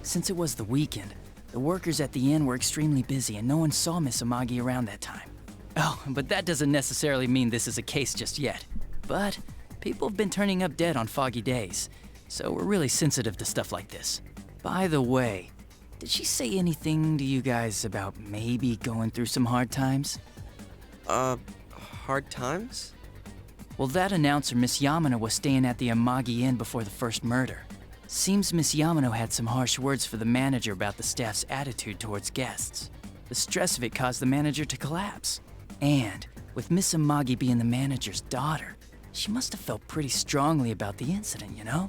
Speaker 19: Since it was the weekend, the workers at the inn were extremely busy and no one saw Miss Amagi around that time. Oh, but that doesn't necessarily mean this is a case just yet. But people have been turning up dead on foggy days, so we're really sensitive to stuff like this. By the way, did she say anything to you guys about maybe going through some hard times?
Speaker 5: Hard times?
Speaker 19: Well, that announcer, Miss Yamano, was staying at the Amagi Inn before the first murder. Seems Miss Yamano had some harsh words for the manager about the staff's attitude towards guests. The stress of it caused the manager to collapse. And, with Miss Amagi being the manager's daughter, she must have felt pretty strongly about the incident, you know?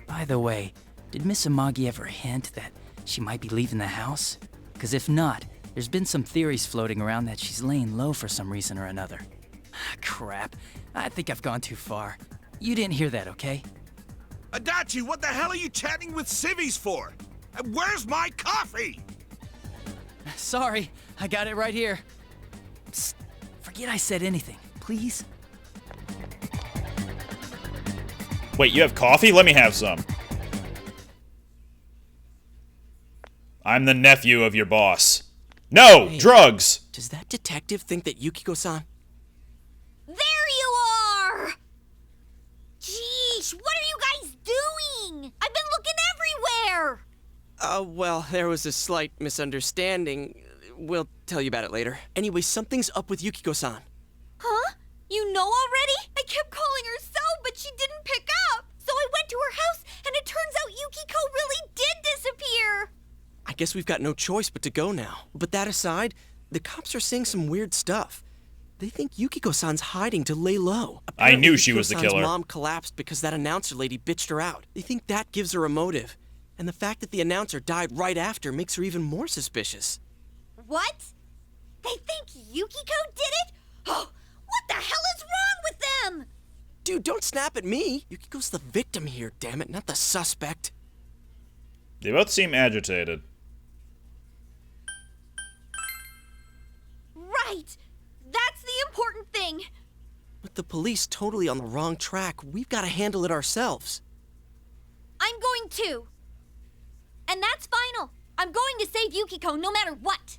Speaker 19: By the way, did Miss Amagi ever hint that she might be leaving the house? 'Cause if not, there's been some theories floating around that she's laying low for some reason or another. Crap, I think I've gone too far. You didn't hear that, okay?
Speaker 13: Adachi, what the hell are you chatting with civvies for? And where's my coffee?
Speaker 19: Sorry, I got it right here. Psst, forget I said anything, please.
Speaker 1: Wait, you have coffee? Let me have some. I'm the nephew of your boss. No!
Speaker 5: Hey,
Speaker 1: drugs!
Speaker 5: Does that detective think that Yukiko-san...
Speaker 4: There you are! Jeez, what are you guys doing? I've been looking everywhere!
Speaker 5: Well, there was a slight misunderstanding. We'll tell you about it later. Anyway, something's up with Yukiko-san.
Speaker 4: Huh? You know already? I kept calling her so, but she didn't pick up. So I went to her house, and it turns out Yukiko really did disappear.
Speaker 5: I guess we've got no choice but to go now. But that aside, the cops are saying some weird stuff. They think Yukiko-san's hiding to lay low.
Speaker 1: I knew she was the
Speaker 5: Yukiko-san's
Speaker 1: killer.
Speaker 5: mom collapsed because that announcer lady bitched her out. They think that gives her a motive. And the fact that the announcer died right after makes her even more suspicious.
Speaker 4: What? They think Yukiko did it? Oh, what the hell is wrong with them?
Speaker 5: Dude, don't snap at me. Yukiko's the victim here, damn it, not the suspect.
Speaker 1: They both seem agitated.
Speaker 4: Right! That's the important thing!
Speaker 5: With the police totally on the wrong track, we've got to handle it ourselves.
Speaker 4: I'm going too. And that's final. I'm going to save Yukiko no matter what.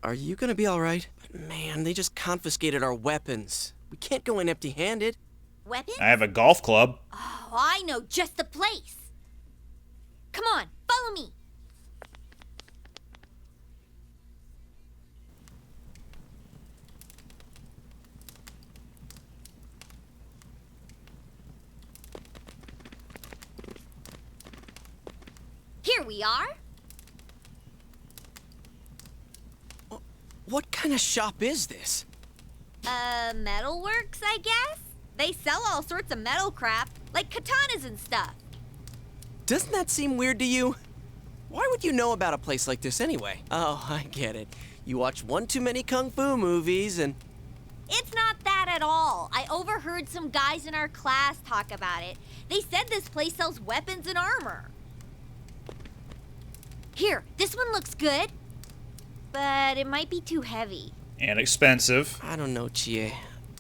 Speaker 5: Are you gonna be alright? Man, they just confiscated our weapons. We can't go in empty-handed.
Speaker 4: Weapons?
Speaker 1: I have a golf club.
Speaker 4: Oh, I know just the place. Come on, follow me. Here we are.
Speaker 5: What kind of shop is this?
Speaker 4: Metalworks, I guess? They sell all sorts of metal crap, like katanas and stuff.
Speaker 5: Doesn't that seem weird to you? Why would you know about a place like this anyway? Oh, I get it. You watch one too many kung fu movies and...
Speaker 4: It's not that at all. I overheard some guys in our class talk about it. They said this place sells weapons and armor. Here, this one looks good, but it might be too heavy.
Speaker 1: And expensive.
Speaker 5: I don't know, Chie.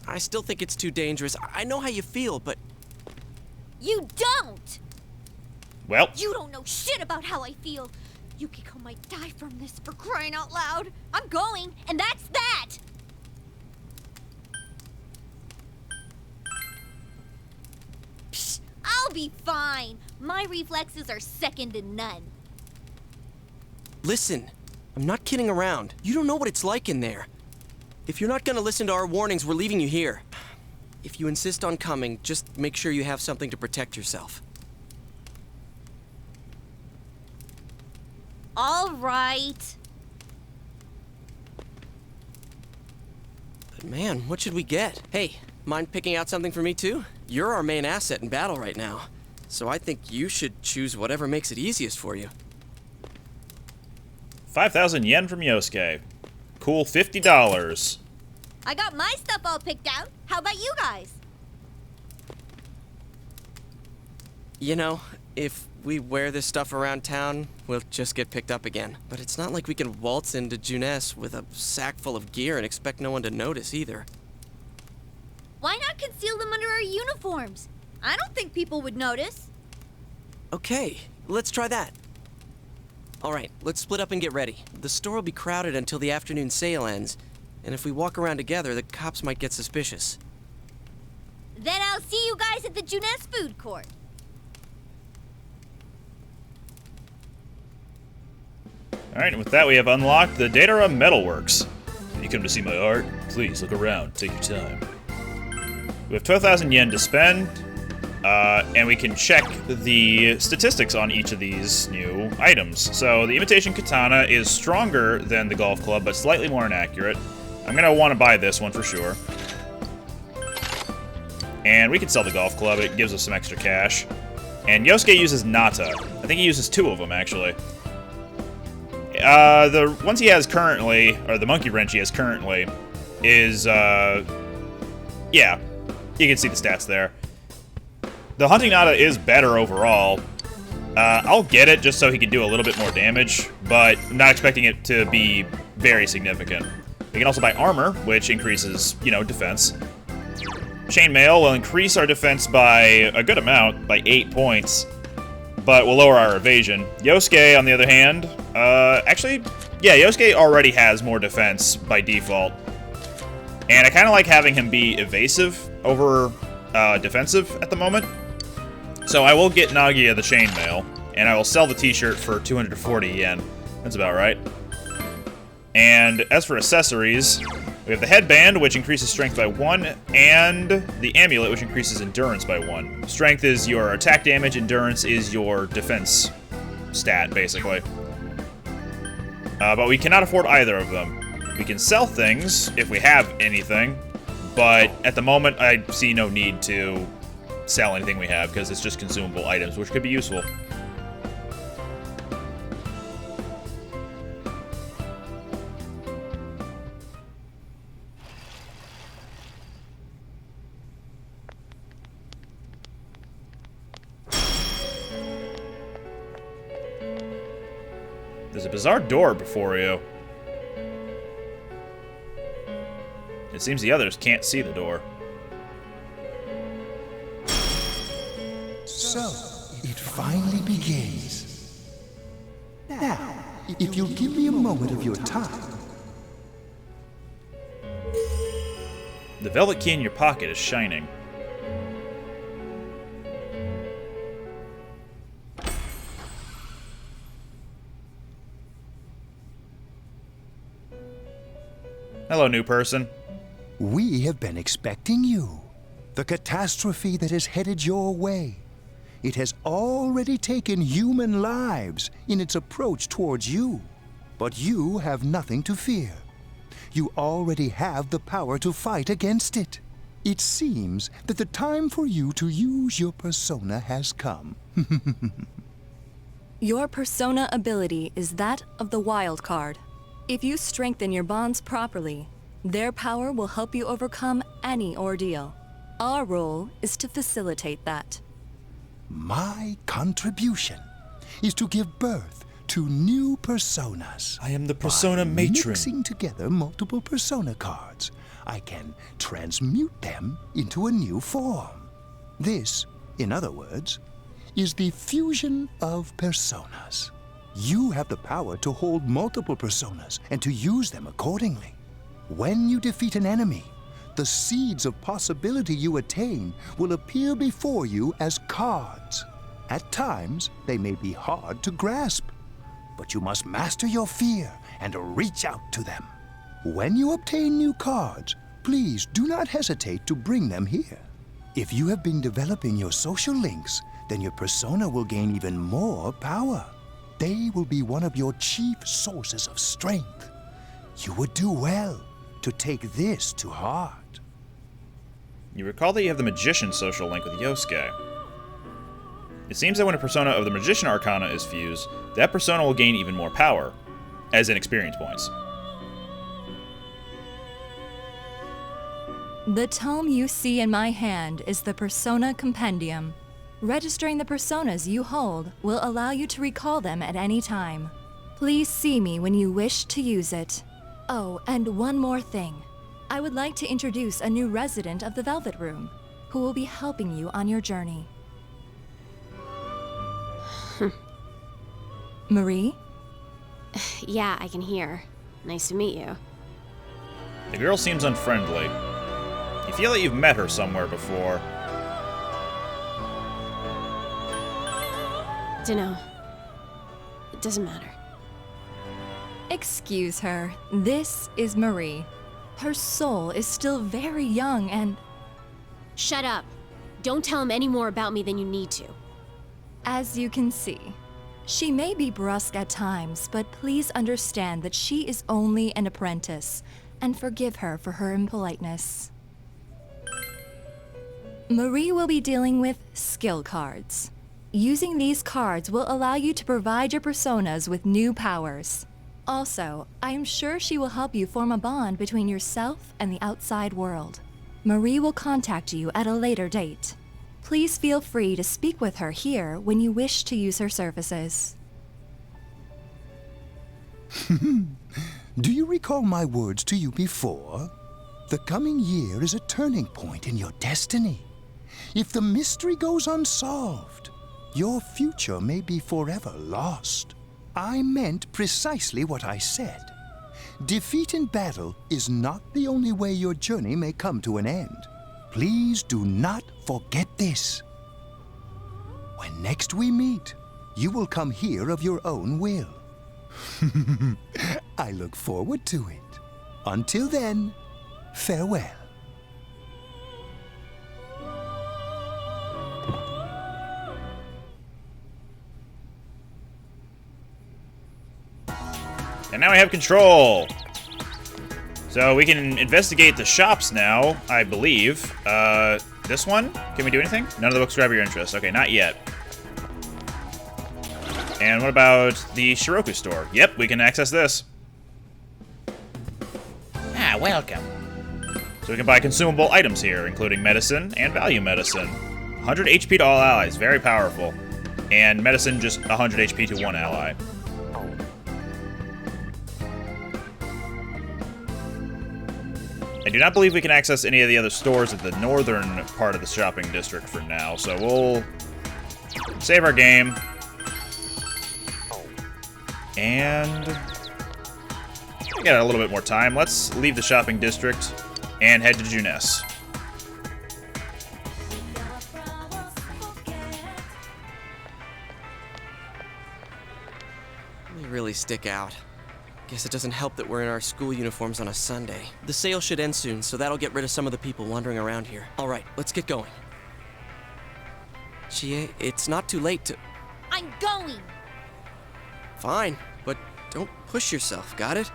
Speaker 5: I still think it's too dangerous. I know how you feel, but...
Speaker 4: You don't!
Speaker 1: Well...
Speaker 4: You don't know shit about how I feel. Yukiko might die from this, for crying out loud. I'm going, and that's that! Psh, I'll be fine. My reflexes are second to none.
Speaker 5: Listen, I'm not kidding around. You don't know what it's like in there. If you're not gonna listen to our warnings, we're leaving you here. If you insist on coming, just make sure you have something to protect yourself.
Speaker 4: All right.
Speaker 5: But man, what should we get? Hey, mind picking out something for me too? You're our main asset in battle right now. So I think you should choose whatever makes it easiest for you.
Speaker 1: 5,000 yen from Yosuke. Cool $50.
Speaker 4: I got my stuff all picked out. How about you guys?
Speaker 5: You know, if we wear this stuff around town, we'll just get picked up again. But it's not like we can waltz into Junes with a sack full of gear and expect no one to notice either.
Speaker 4: Why not conceal them under our uniforms? I don't think people would notice.
Speaker 5: Okay, let's try that. All right, let's split up and get ready. The store will be crowded until the afternoon sale ends, and if we walk around together, the cops might get suspicious.
Speaker 4: Then I'll see you guys at the Junes food court.
Speaker 1: Alright, and with that we have unlocked the Datara Metalworks. You come to see my art? Please look around, take your time. We have 12,000 yen to spend, and we can check the statistics on each of these new items. So the imitation katana is stronger than the golf club, but slightly more inaccurate. I'm gonna want to buy this one for sure. And we can sell the golf club, it gives us some extra cash. And Yosuke uses Nata. I think he uses 2 of them, actually. The ones he has currently, or the monkey wrench he has currently, is, yeah, you can see the stats there. The hunting Nata is better overall. I'll get it just so he can do a little bit more damage, but I'm not expecting it to be very significant. We can also buy armor, which increases, you know, defense. Chainmail will increase our defense by a good amount, by 8 points, but will lower our evasion. Yosuke, on the other hand, actually, yeah, Yosuke already has more defense by default. And I kind of like having him be evasive over defensive at the moment. So I will get Nagia the chainmail, and I will sell the t-shirt for 240 yen. That's about right. And as for accessories, we have the headband, which increases strength by 1, and the amulet, which increases endurance by 1. Strength is your attack damage, endurance is your defense stat, basically. But we cannot afford either of them. We can sell things if we have anything, but at the moment I see no need to sell anything we have because it's just consumable items, which could be useful. There's a bizarre door before you. It seems the others can't see the door.
Speaker 9: So, it finally begins. Now, if you'll give me a moment of your time.
Speaker 1: The velvet key in your pocket is shining. Hello, new person.
Speaker 9: We have been expecting you. The catastrophe that is headed your way. It has already taken human lives in its approach towards you. But you have nothing to fear. You already have the power to fight against it. It seems that the time for you to use your persona has come.
Speaker 18: Your persona ability is that of the wild card. If you strengthen your bonds properly, their power will help you overcome any ordeal. Our role is to facilitate that.
Speaker 9: My contribution is to give birth to new personas.
Speaker 1: I am the persona matron.
Speaker 9: Mixing together multiple persona cards, I can transmute them into a new form. This, in other words, is the fusion of personas. You have the power to hold multiple personas and to use them accordingly. When you defeat an enemy, the seeds of possibility you attain will appear before you as cards. At times, they may be hard to grasp, but you must master your fear and reach out to them. When you obtain new cards, please do not hesitate to bring them here. If you have been developing your social links, then your persona will gain even more power. They will be one of your chief sources of strength. You would do well to take this to heart.
Speaker 1: You recall that you have the Magician social link with Yosuke. It seems that when a persona of the Magician Arcana is fused, that persona will gain even more power, as in experience points.
Speaker 18: The tome you see in my hand is the Persona Compendium. Registering the personas you hold will allow you to recall them at any time. Please see me when you wish to use it. Oh, and one more thing. I would like to introduce a new resident of the Velvet Room, who will be helping you on your journey. Marie?
Speaker 2: Yeah, I can hear. Nice to meet you.
Speaker 1: The girl seems unfriendly. You feel that you've met her somewhere before.
Speaker 2: Dunno. It doesn't matter.
Speaker 18: Excuse her. This is Marie. Her soul is still very young and...
Speaker 2: Shut up. Don't tell him any more about me than you need to.
Speaker 18: As you can see, she may be brusque at times, but please understand that she is only an apprentice, and forgive her for her impoliteness. Marie will be dealing with skill cards. Using these cards will allow you to provide your personas with new powers. Also, I am sure she will help you form a bond between yourself and the outside world. Marie will contact you at a later date. Please feel free to speak with her here when you wish to use her services.
Speaker 9: Do you recall my words to you before? The coming year is a turning point in your destiny. If the mystery goes unsolved, your future may be forever lost. I meant precisely what I said. Defeat in battle is not the only way your journey may come to an end. Please do not forget this. When next we meet, you will come here of your own will. I look forward to it. Until then, farewell.
Speaker 1: And now we have control. So we can investigate the shops now, I believe. This one? Can we do anything? None of the books grab your interest. Okay, not yet. And what about the Shiroku store? Yep, we can access this. Ah, welcome. So we can buy consumable items here, including medicine and value medicine. 100 HP to all allies, very powerful. And medicine, just 100 HP to one ally. I do not believe we can access any of the other stores at the northern part of the shopping district for now, so we'll save our game. And we got a little bit more time. Let's leave the shopping district and head to Junes.
Speaker 5: You really stick out. Guess it doesn't help that we're in our school uniforms on a Sunday. The sale should end soon, so that'll get rid of some of the people wandering around here. All right, let's get going. Chie, it's not too late to...
Speaker 4: I'm going.
Speaker 5: Fine, but don't push yourself, got it?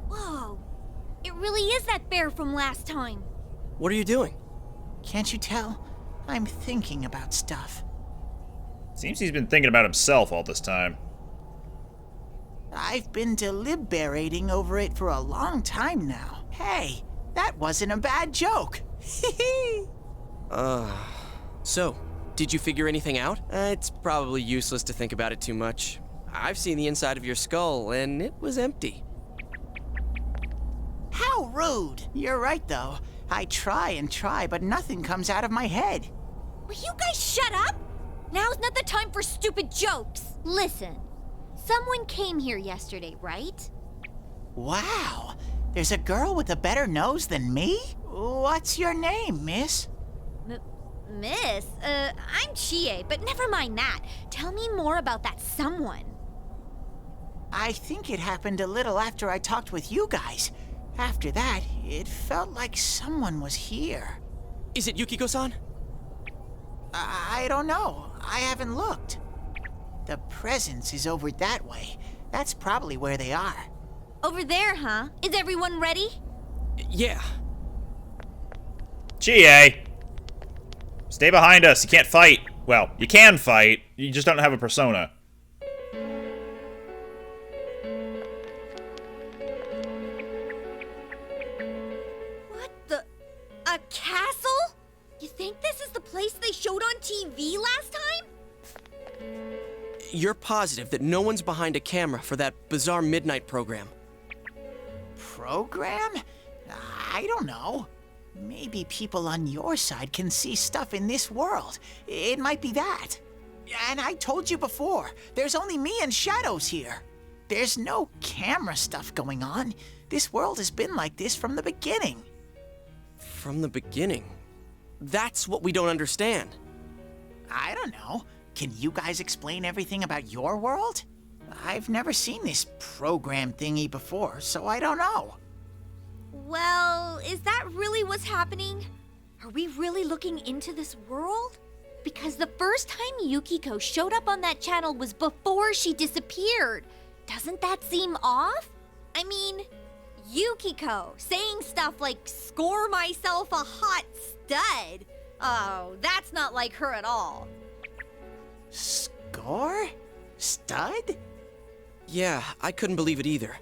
Speaker 4: Whoa. It really is that bear from last time.
Speaker 5: What are you doing?
Speaker 7: Can't you tell? I'm thinking about stuff.
Speaker 1: Seems he's been thinking about himself all this time.
Speaker 7: I've been deliberating over it for a long time now. Hey, that wasn't a bad joke.
Speaker 5: So, did you figure anything out? It's probably useless to think about it too much. I've seen the inside of your skull, and it was empty.
Speaker 7: How rude. You're right, though. I try and try, but nothing comes out of my head.
Speaker 4: Will you guys shut up? Now's not the time for stupid jokes. Listen, someone came here yesterday, right?
Speaker 7: Wow. There's a girl with a better nose than me? What's your name, miss?
Speaker 4: Miss? I'm Chie, but never mind that. Tell me more about that someone.
Speaker 7: I think it happened a little after I talked with you guys. After that, it felt like someone was here.
Speaker 5: Is it Yukiko-san?
Speaker 7: I don't know. I haven't looked. The presence is over that way. That's probably where they are.
Speaker 4: Over there, huh? Is everyone ready?
Speaker 5: Yeah.
Speaker 1: Chie! Stay behind us. You can't fight. Well, you can fight. You just don't have a persona.
Speaker 4: What the? A castle? You think this is the place they showed on TV last time?
Speaker 5: You're positive that no one's behind a camera for that bizarre midnight program?
Speaker 7: Program? I don't know. Maybe people on your side can see stuff in this world. It might be that. And I told you before, there's only me and Shadows here. There's no camera stuff going on. This world has been like this from the beginning.
Speaker 5: From the beginning? That's what we don't understand.
Speaker 7: I don't know. Can you guys explain everything about your world? I've never seen this program thingy before, so I don't know.
Speaker 4: Well, is that really what's happening? Are we really looking into this world? Because the first time Yukiko showed up on that channel was before she disappeared. Doesn't that seem off? I mean, Yukiko saying stuff like, "Score myself a hot stud." Oh, that's not like her at all.
Speaker 7: Score? Stud?
Speaker 5: Yeah, I couldn't believe it either.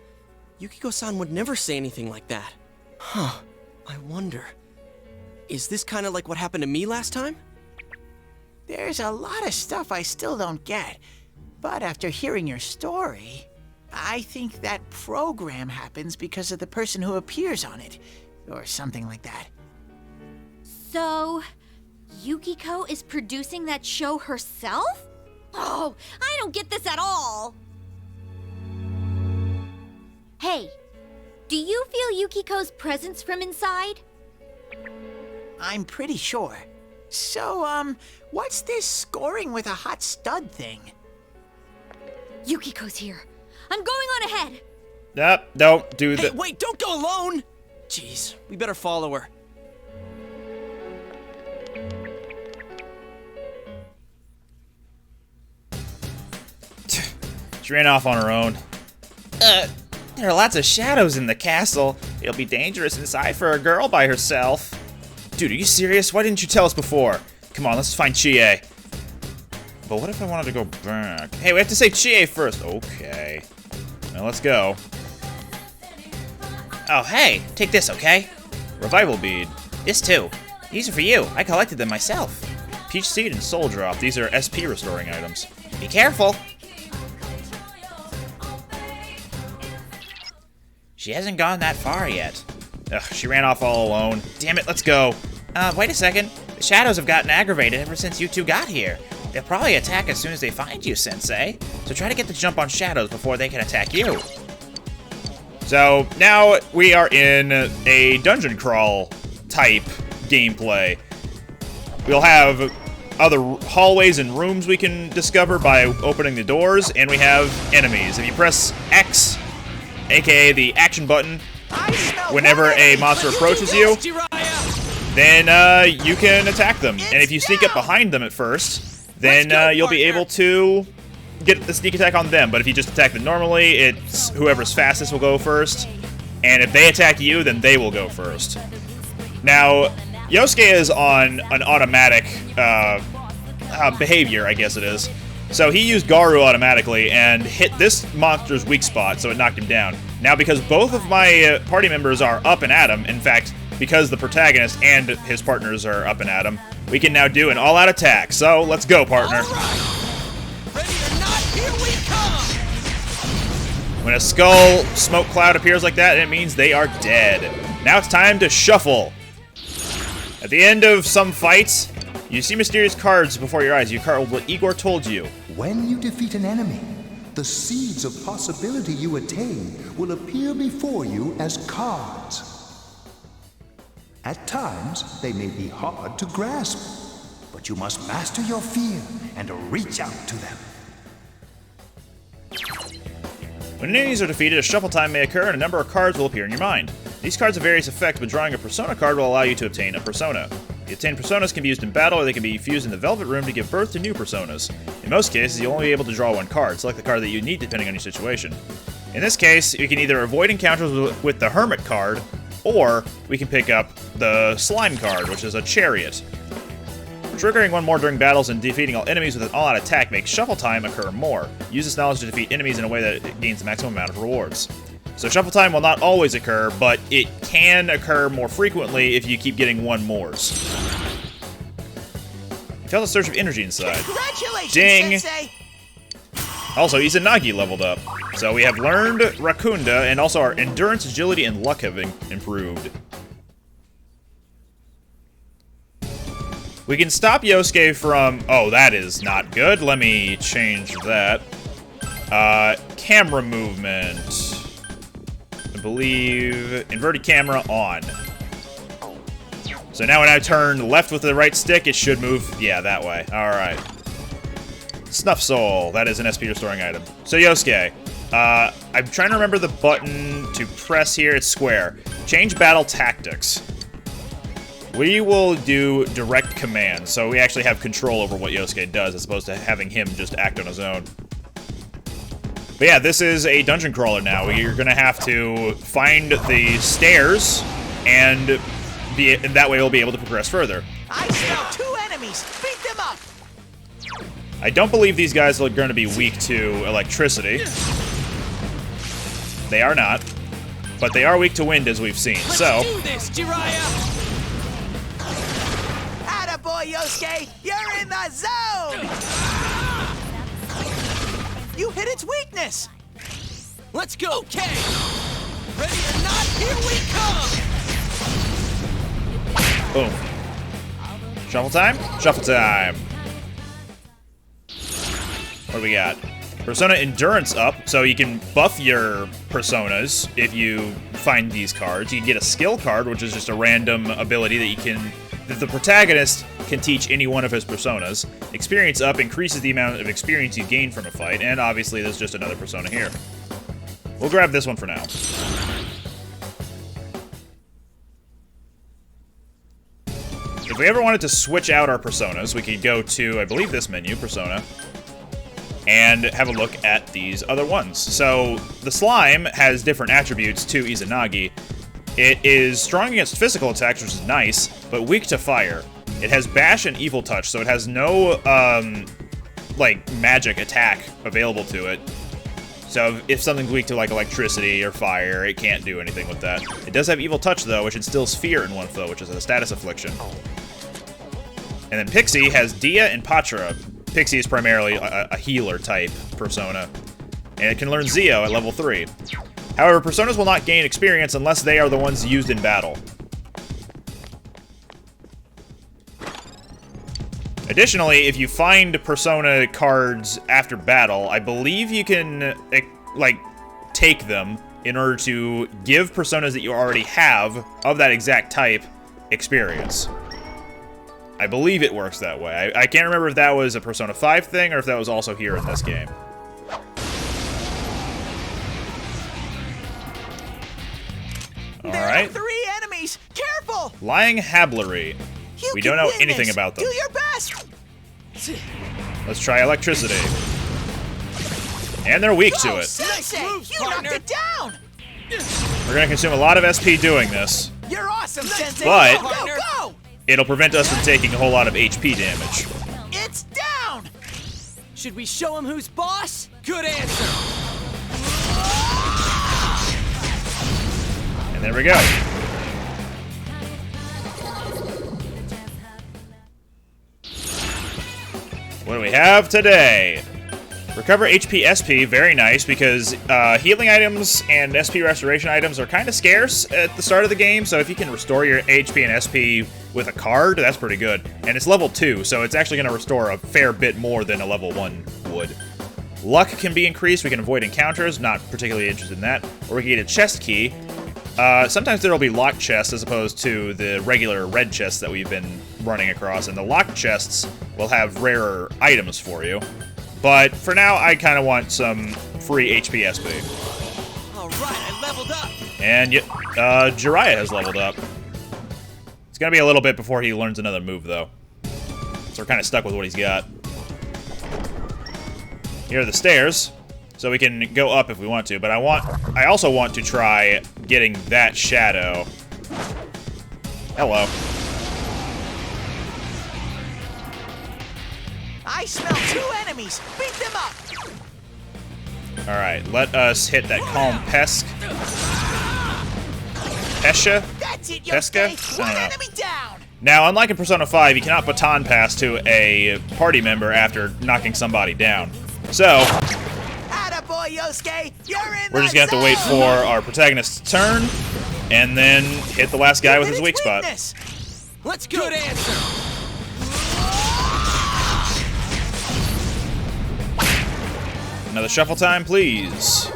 Speaker 5: Yukiko-san would never say anything like that. Huh, I wonder. Is this kind of like what happened to me last time?
Speaker 7: There's a lot of stuff I still don't get. But after hearing your story, I think that program happens because of the person who appears on it. Or something like that.
Speaker 4: So, Yukiko is producing that show herself? Oh, I don't get this at all. Hey, do you feel Yukiko's presence from inside?
Speaker 7: I'm pretty sure. So, what's this scoring with a hot stud thing?
Speaker 4: Yukiko's here. I'm going on ahead.
Speaker 1: Nope, don't do
Speaker 5: Hey,
Speaker 1: that.
Speaker 5: wait, don't go alone! Jeez, we better follow her.
Speaker 1: She ran off on her own. There are lots of shadows in the castle. It'll be dangerous inside for a girl by herself. Dude, are you serious? Why didn't you tell us before? Come on, let's find Chie. But what if I wanted to go back? Hey, we have to say Chie first. Okay. Now let's go. Oh, hey, take this, okay? Revival bead. This too. These are for you. I collected them myself. Peach seed and soul drop. These are SP restoring items. Be careful. She hasn't gone that far yet. Ugh, she ran off all alone. Damn it, let's go. Wait a second. The shadows have gotten aggravated ever since you two got here. They'll probably attack as soon as they find you, Sensei. So try to get the jump on shadows before they can attack you. So now we are in a dungeon crawl type gameplay. We'll have other hallways and rooms we can discover by opening the doors, and we have enemies. If you press X, aka the action button, whenever a monster approaches you, then you can attack them. And if you sneak up behind them at first, then you'll be able to get the sneak attack on them. But if you just attack them normally, it's whoever's fastest will go first. And if they attack you, then they will go first. Now, Yosuke is on an automatic behavior, I guess it is. So he used Garu automatically and hit this monster's weak spot, so it knocked him down. Now, because both of my party members are up and at him, in fact, because the protagonist and his partners are up and at him, we can now do an all-out attack. So, let's go, partner. When a skull smoke cloud appears like that, it means they are dead. Now it's time to shuffle. At the end of some fights, you see mysterious cards before your eyes. You card what Igor told you.
Speaker 9: When you defeat an enemy, the seeds of possibility you attain will appear before you as cards. At times, they may be hard to grasp, but you must master your fear and reach out to them.
Speaker 1: When enemies are defeated, a shuffle time may occur and a number of cards will appear in your mind. These cards have various effects, but drawing a persona card will allow you to obtain a persona. The obtained personas can be used in battle, or they can be fused in the Velvet Room to give birth to new personas. In most cases, you'll only be able to draw one card. Select the card that you need depending on your situation. In this case, you can either avoid encounters with the Hermit card, or we can pick up the Slime card, which is a Chariot. Triggering one more during battles and defeating all enemies with an all-out attack makes shuffle time occur more. Use this knowledge to defeat enemies in a way that gains the maximum amount of rewards. So shuffle time will not always occur, but it can occur more frequently if you keep getting one mores. You felt a surge of energy inside.
Speaker 7: Congratulations,
Speaker 1: Ding!
Speaker 7: Sensei!
Speaker 1: Also, Izanagi leveled up. So we have learned Rakunda, and also our endurance, agility, and luck have improved. We can stop Yosuke from... Oh, that is not good. Let me change that. Camera movement. I believe inverted camera on. So now when I turn left with the right stick, it should move, yeah, that way. Alright. Snuff Soul. That is an SP restoring item. So Yosuke. I'm trying to remember the button to press here. It's square. Change battle tactics. We will do direct command, so we actually have control over what Yosuke does, as opposed to having him just act on his own. But yeah, this is a dungeon crawler now. You're gonna have to find the stairs, and that way we'll be able to progress further.
Speaker 7: I smell 2 enemies! Beat them up!
Speaker 1: I don't believe these guys are going to be weak to electricity. They are not. But they are weak to wind, as we've seen, so...
Speaker 7: Let's do this, Jiraiya! Attaboy, Yosuke! You're in the zone! You hit its weakness! Let's go, Kay! Ready or not, here we come!
Speaker 1: Boom. Shuffle time? Shuffle time. What do we got? Persona Endurance up, so you can buff your personas if you find these cards. You can get a skill card, which is just a random ability that the protagonist can teach any one of his personas. Experience up increases the amount of experience you gain from a fight, and obviously there's just another persona here. We'll grab this one for now. If we ever wanted to switch out our personas, we could go to, I believe, this menu, Persona, and have a look at these other ones. So, the Slime has different attributes to Izanagi. It is strong against physical attacks, which is nice, but weak to fire. It has Bash and Evil Touch, so it has no, like, magic attack available to it. So, if something's weak to, like, electricity or fire, it can't do anything with that. It does have Evil Touch, though, which instills fear in one foe, which is a status affliction. And then Pixie has Dia and Patra. Pixie is primarily a healer-type persona, and it can learn Zeo at level 3. However, personas will not gain experience unless they are the ones used in battle. Additionally, if you find Persona cards after battle, I believe you can, like, take them in order to give Personas that you already have of that exact type experience. I believe it works that way. I can't remember if that was a Persona 5 thing or if that was also here in this game. Alright.
Speaker 7: 3 enemies! Careful!
Speaker 1: Lying Hablery. We don't know anything about them.
Speaker 7: Do your best!
Speaker 1: Let's try electricity. And they're weak to it.
Speaker 7: Sensei, you knocked it down!
Speaker 1: We're gonna consume a lot of SP doing this,
Speaker 7: You're awesome, Sensei!
Speaker 1: but
Speaker 7: Go, go, go!
Speaker 1: it'll prevent us from taking a whole lot of HP damage.
Speaker 7: It's down!
Speaker 5: Should we show him who's boss? Good answer.
Speaker 1: And there we go. What do we have today? Recover HP SP, very nice, because healing items and SP restoration items are kind of scarce at the start of the game, so if you can restore your HP and SP with a card, that's pretty good. And it's level 2, so it's actually going to restore a fair bit more than a level 1 would. Luck can be increased, we can avoid encounters, not particularly interested in that. Or we can get a chest key. Sometimes there will be locked chests as opposed to the regular red chests that we've been running across, and the locked chests will have rarer items for you. But for now, I kind of want some free HP SP.
Speaker 5: All right, I leveled up.
Speaker 1: And Jiraiya has leveled up. It's gonna be a little bit before he learns another move, though. So we're kind of stuck with what he's got. Here are the stairs, so we can go up if we want to. But I also want to try getting that shadow. Hello.
Speaker 7: I smell 2 enemies! Beat them up!
Speaker 1: Alright, let us hit that Calm Pesk. Pesha?
Speaker 7: That's it,
Speaker 1: Pesca?
Speaker 7: Yosuke!
Speaker 1: I don't know.
Speaker 7: Enemy down!
Speaker 1: Now, unlike in Persona 5, you cannot baton pass to a party member after knocking somebody down. So,
Speaker 7: Attaboy, Yosuke! You're in
Speaker 1: we're just gonna have to wait for our protagonist's turn, and then hit the last guy with his weak spot.
Speaker 5: Let's go. Good answer.
Speaker 1: Another shuffle time, please.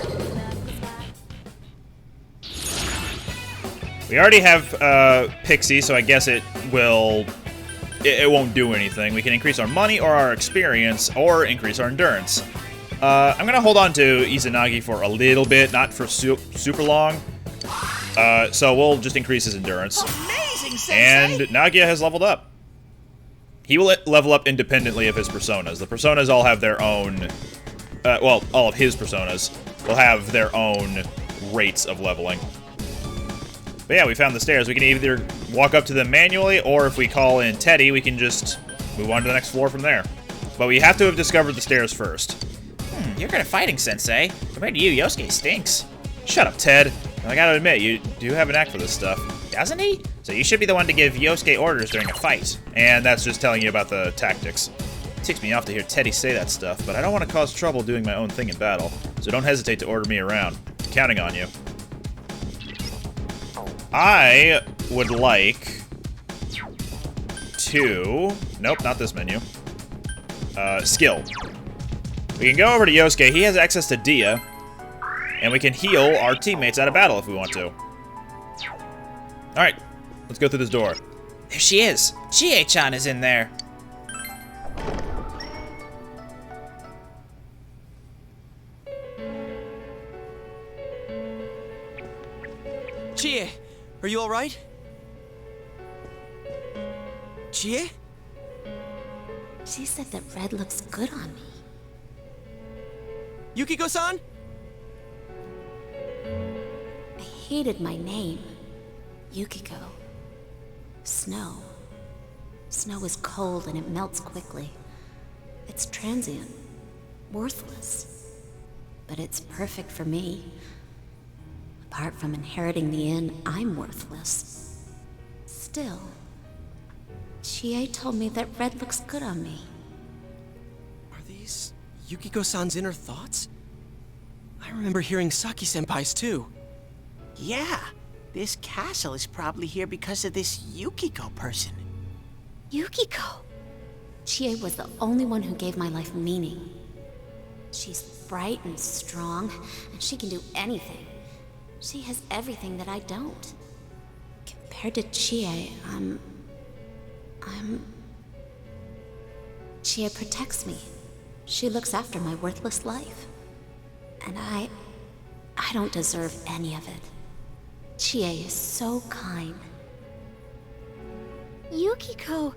Speaker 1: We already have Pixie, so I guess it won't do anything. We can increase our money or our experience, or increase our endurance. I'm gonna hold on to Izanagi for a little bit, not for super long. So we'll just increase his endurance.
Speaker 7: Amazing, Sensei!
Speaker 1: And Nagia has leveled up. He will level up independently of his personas. The personas all have their own... well, all of his personas will have their own rates of leveling. But yeah, we found the stairs. We can either walk up to them manually, or if we call in Teddy, we can just move on to the next floor from there. But we have to have discovered the stairs first. You're good at fighting, Sensei. Compared to you, Yosuke stinks. Shut up, Ted. I gotta admit, you do have an knack for this stuff. Doesn't he? So you should be the one to give Yosuke orders during a fight. And that's just telling you about the tactics. It ticks me off to hear Teddy say that stuff, but I don't want to cause trouble doing my own thing in battle, so don't hesitate to order me around. I'm counting on you. I would like to... Nope, not this menu. Skill. We can go over to Yosuke. He has access to Dia, and we can heal our teammates out of battle if we want to. Alright, let's go through this door.
Speaker 8: There she is. Chie-chan is in there.
Speaker 5: Chie, are you all right? Chie?
Speaker 11: She said that red looks good on me.
Speaker 5: Yukiko-san?
Speaker 11: I hated my name. Yukiko. Snow. Snow is cold and it melts quickly. It's transient. Worthless. But it's perfect for me. Apart from inheriting the inn, I'm worthless. Still, Chie told me that red looks good on me.
Speaker 5: Are these Yukiko-san's inner thoughts? I remember hearing Saki-senpai's too.
Speaker 7: Yeah, this castle is probably here because of this Yukiko person.
Speaker 11: Yukiko! Chie was the only one who gave my life meaning. She's bright and strong, and she can do anything. She has everything that I don't. Compared to Chie, Chie protects me. She looks after my worthless life. And I don't deserve any of it. Chie is so kind.
Speaker 4: Yukiko,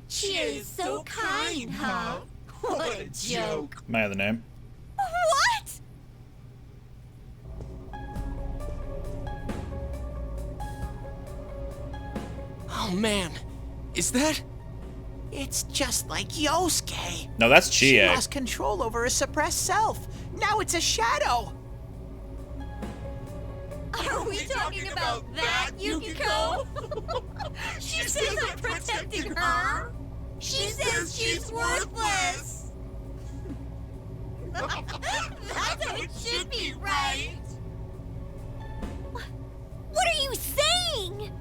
Speaker 4: Chie is so kind, huh? What a joke.
Speaker 1: Am I the name?
Speaker 4: What?
Speaker 5: Oh man, is that?
Speaker 7: It's just like Yosuke.
Speaker 1: No, that's
Speaker 7: She
Speaker 1: Chie.
Speaker 7: lost control over her suppressed self. Now it's a shadow.
Speaker 4: Are we talking about that, Yukiko? She says I'm protecting her. She says she's worthless. That's how it should be, right? What are you saying?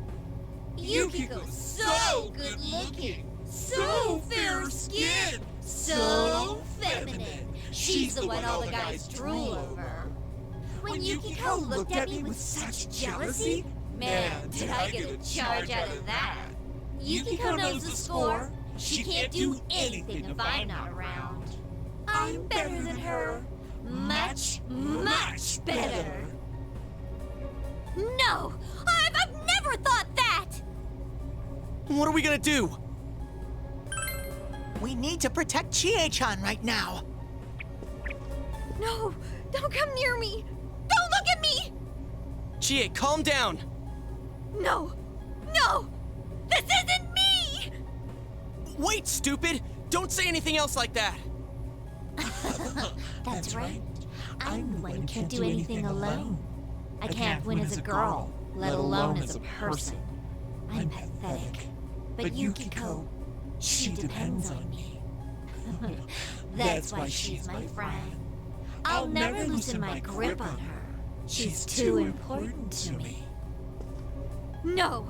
Speaker 4: Yukiko's so good looking, so fair skinned, so feminine. She's the one all the guys drool over. When Yukiko looked at me with such jealousy, man, did I get a charge out of that. Yukiko knows the score. She can't do anything if I'm not around. I'm better than her. Much, much better. No! I've never thought that!
Speaker 5: What are we gonna do?
Speaker 7: We need to protect Chie-chan right now.
Speaker 4: No! Don't come near me! Don't look at me!
Speaker 5: Chie, calm down.
Speaker 4: No! No! This isn't me!
Speaker 5: Wait, stupid! Don't say anything else like that.
Speaker 4: That's right. I'm the one who can't do anything alone. I can't win as a girl, let alone as a person. I'm pathetic. But Yukiko, she depends on me. That's why she's my friend. I'll never loosen my grip on her. She's too important to me. No!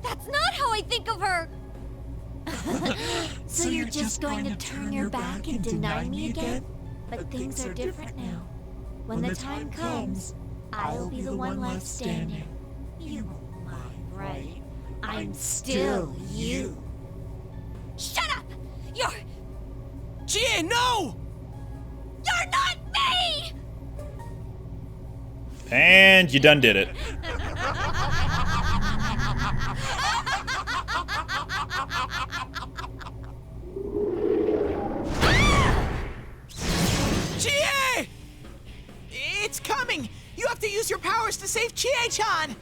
Speaker 4: That's not how I think of her! So you're just going to turn your back and deny me again? But things are different now. When the time comes, I'll be the one left standing. You won't mind, right? I'm still you. Shut up! You're...
Speaker 5: Chie, no!
Speaker 4: You're not me!
Speaker 1: And you done did it.
Speaker 7: Chie! It's coming! You have to use your powers to save Chie-chan!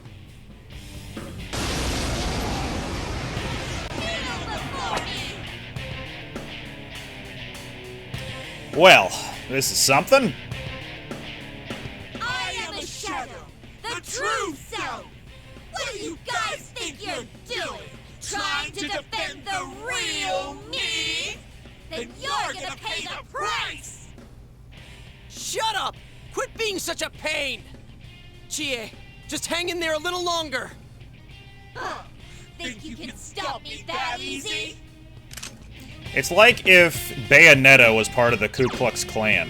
Speaker 1: Well, this is something.
Speaker 4: I am a shadow, the true self. What do you guys think you're doing? Trying to defend the real me? Then you're gonna pay the price!
Speaker 5: Shut up! Quit being such a pain! Chie, just hang in there a little longer.
Speaker 4: Think you can stop me that easy?
Speaker 1: It's like if Bayonetta was part of the Ku Klux Klan.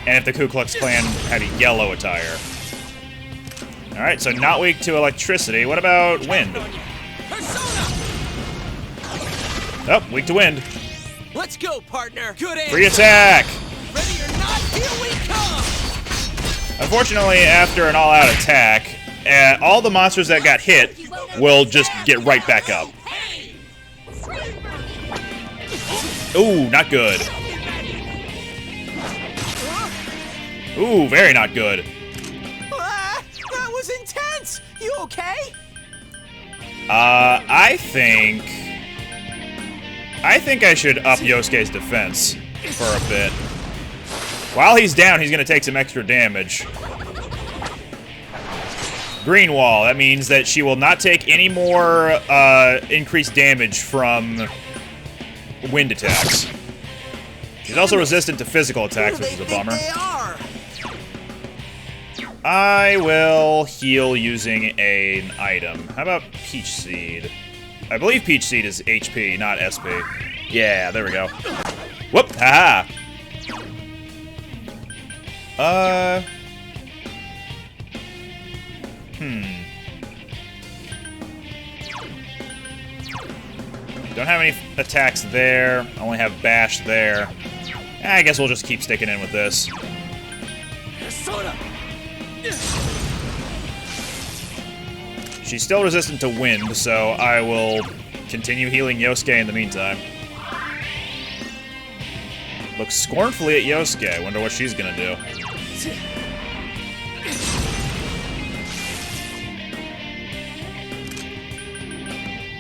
Speaker 1: And if the Ku Klux Klan had a yellow attire. Alright, so not weak to electricity. What about wind? Oh, weak to wind.
Speaker 5: Let's go, partner. Good answer.
Speaker 1: Free attack!
Speaker 5: Ready or not, here we come!
Speaker 1: Unfortunately, after an all-out attack, all the monsters that got hit will just get right back up. Ooh, not good. Ooh, very not good.
Speaker 7: That was intense! You okay?
Speaker 1: I think I should up Yosuke's defense for a bit. While he's down, he's gonna take some extra damage. Green wall, that means that she will not take any more increased damage from wind attacks. She's also resistant to physical attacks, which is a bummer. I will heal using an item. How about Peach Seed? I believe Peach Seed is HP, not SP. Yeah, there we go. Whoop! Haha! Don't have any attacks there. Only have Bash there. I guess we'll just keep sticking in with this. She's still resistant to wind, so I will continue healing Yosuke in the meantime. Looks scornfully at Yosuke. Wonder what she's gonna do.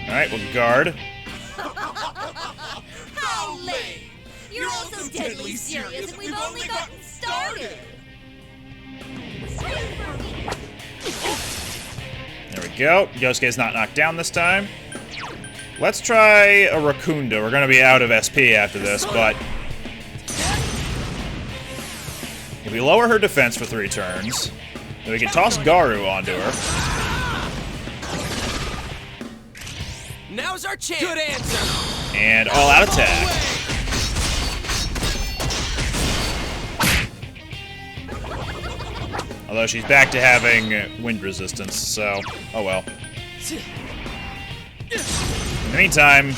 Speaker 1: Alright, we'll guard.
Speaker 4: How lame! You're all so deadly serious and we've only gotten started!
Speaker 1: There we go. Yosuke's not knocked down this time. Let's try a Rakunda. We're gonna be out of SP after this, but if we lower her defense for 3 turns, then we can toss Garu onto her.
Speaker 5: Now's our chance. Good answer.
Speaker 1: And all-out attack. Although she's back to having wind resistance, so oh well. In the meantime,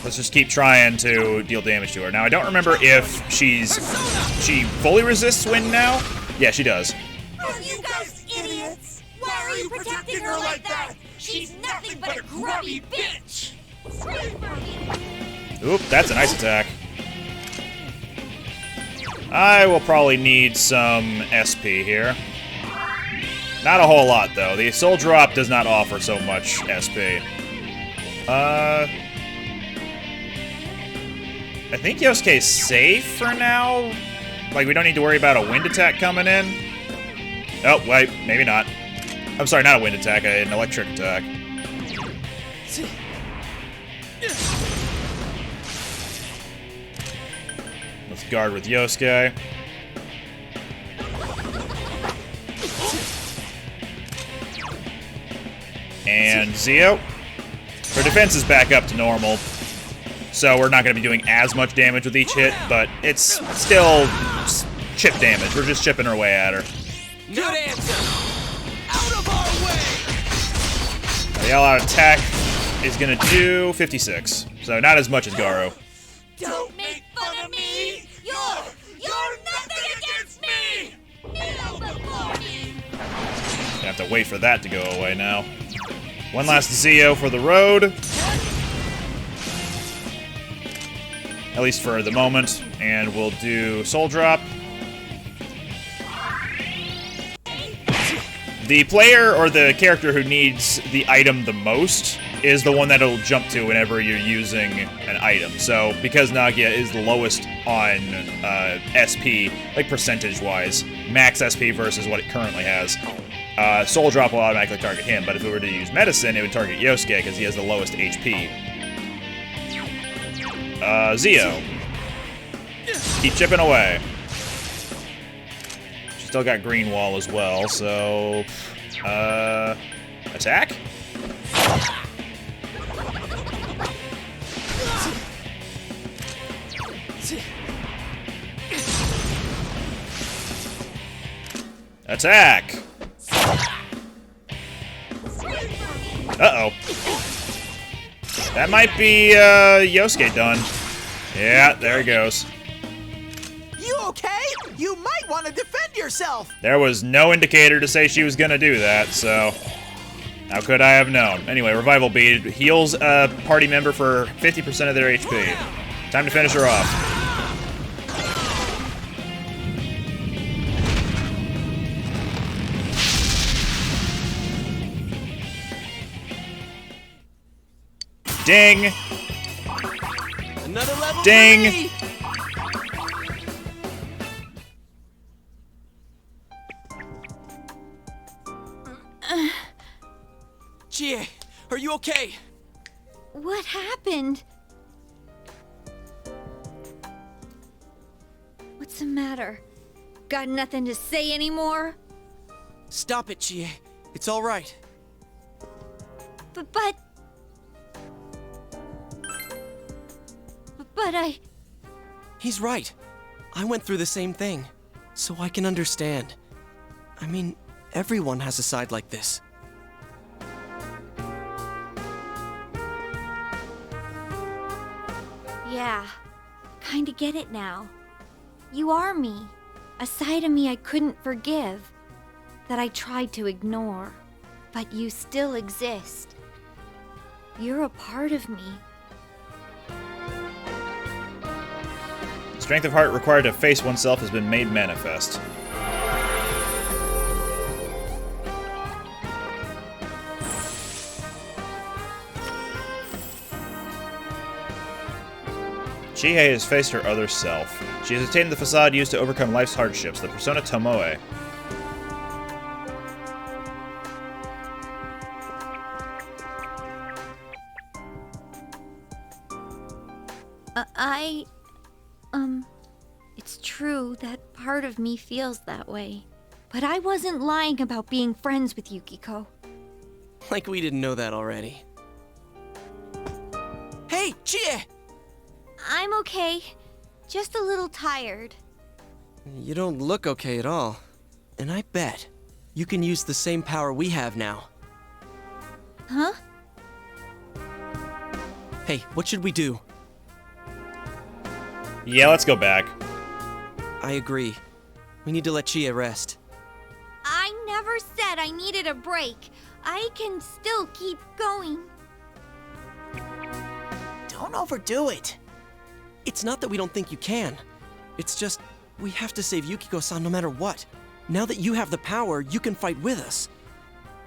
Speaker 1: let's just keep trying to deal damage to her. Now, I don't remember if she fully resists wind now. Yeah, she does.
Speaker 4: Are you guys idiots? Why are you protecting her like that? She's nothing but a grubby bitch!
Speaker 1: Oop, that's a nice attack. I will probably need some SP here. Not a whole lot, though. The Soul Drop does not offer so much SP. I think Yosuke's safe for now. Like, we don't need to worry about a wind attack coming in. Oh, wait, maybe not. I'm sorry, not a wind attack, an electric attack. Let's guard with Yosuke. And Zio. Her defense is back up to normal, so we're not going to be doing as much damage with each hit, but it's still chip damage. We're just chipping our way at her.
Speaker 5: Good answer. Out of our way.
Speaker 1: The all-out attack is going to do 56, so not as much as Garu.
Speaker 4: Don't make fun of me! You're nothing against me! Kneel before me!
Speaker 1: Gonna have to wait for that to go away now. One last Zio for the road. At least for the moment. And we'll do Soul Drop. The player or the character who needs the item the most is the one that it'll jump to whenever you're using an item. So, because Nagia is the lowest on SP, like percentage-wise, max SP versus what it currently has, Soul Drop will automatically target him, but if we were to use Medicine, it would target Yosuke because he has the lowest HP. Zio. Keep chipping away. She's still got Green Wall as well, so... attack? Attack! Uh-oh. That might be, Yosuke done. Yeah, there he goes.
Speaker 7: You okay? You might want to defend yourself!
Speaker 1: There was no indicator to say she was gonna do that, so... how could I have known? Anyway, Revival Bead heals a party member for 50% of their HP. Time to finish her off. Ding!
Speaker 5: Another level.
Speaker 1: Ding!
Speaker 5: Chie, are you okay?
Speaker 4: What happened? What's the matter? Got nothing to say anymore?
Speaker 5: Stop it, Chie. It's all right.
Speaker 4: But... But
Speaker 5: He's right. I went through the same thing, so I can understand. I mean, everyone has a side like this.
Speaker 4: Yeah, kinda get it now. You are me. A side of me I couldn't forgive, that I tried to ignore. But you still exist. You're a part of me.
Speaker 1: Strength of heart required to face oneself has been made manifest. Chihei has faced her other self. She has attained the facade used to overcome life's hardships, the persona Tomoe.
Speaker 4: It's true that part of me feels that way. But I wasn't lying about being friends with Yukiko.
Speaker 5: Like we didn't know that already. Hey, Chie!
Speaker 4: I'm okay. Just a little tired.
Speaker 5: You don't look okay at all. And I bet you can use the same power we have now.
Speaker 4: Huh?
Speaker 5: Hey, what should we do?
Speaker 1: Yeah, let's go back.
Speaker 5: I agree. We need to let Chie rest.
Speaker 4: I never said I needed a break. I can still keep going.
Speaker 7: Don't overdo it.
Speaker 5: It's not that we don't think you can. It's just, we have to save Yukiko-san no matter what. Now that you have the power, you can fight with us.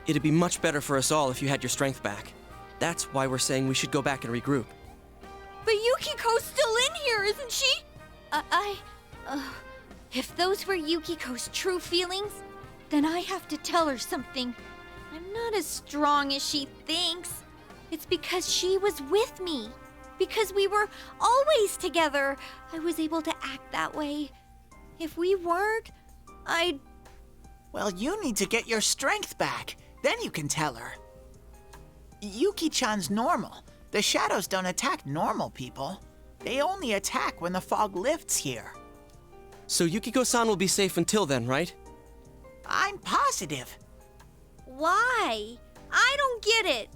Speaker 5: It'd be much better for us all if you had your strength back. That's why we're saying we should go back and regroup.
Speaker 4: But Yukiko's still in here, isn't she? If those were Yukiko's true feelings, then I have to tell her something. I'm not as strong as she thinks. It's because she was with me. Because we were always together, I was able to act that way. If we weren't, I'd...
Speaker 7: Well, you need to get your strength back. Then you can tell her. Yuki-chan's normal. The shadows don't attack normal people. They only attack when the fog lifts here.
Speaker 5: So Yukiko-san will be safe until then, right?
Speaker 7: I'm positive.
Speaker 4: Why? I don't get it.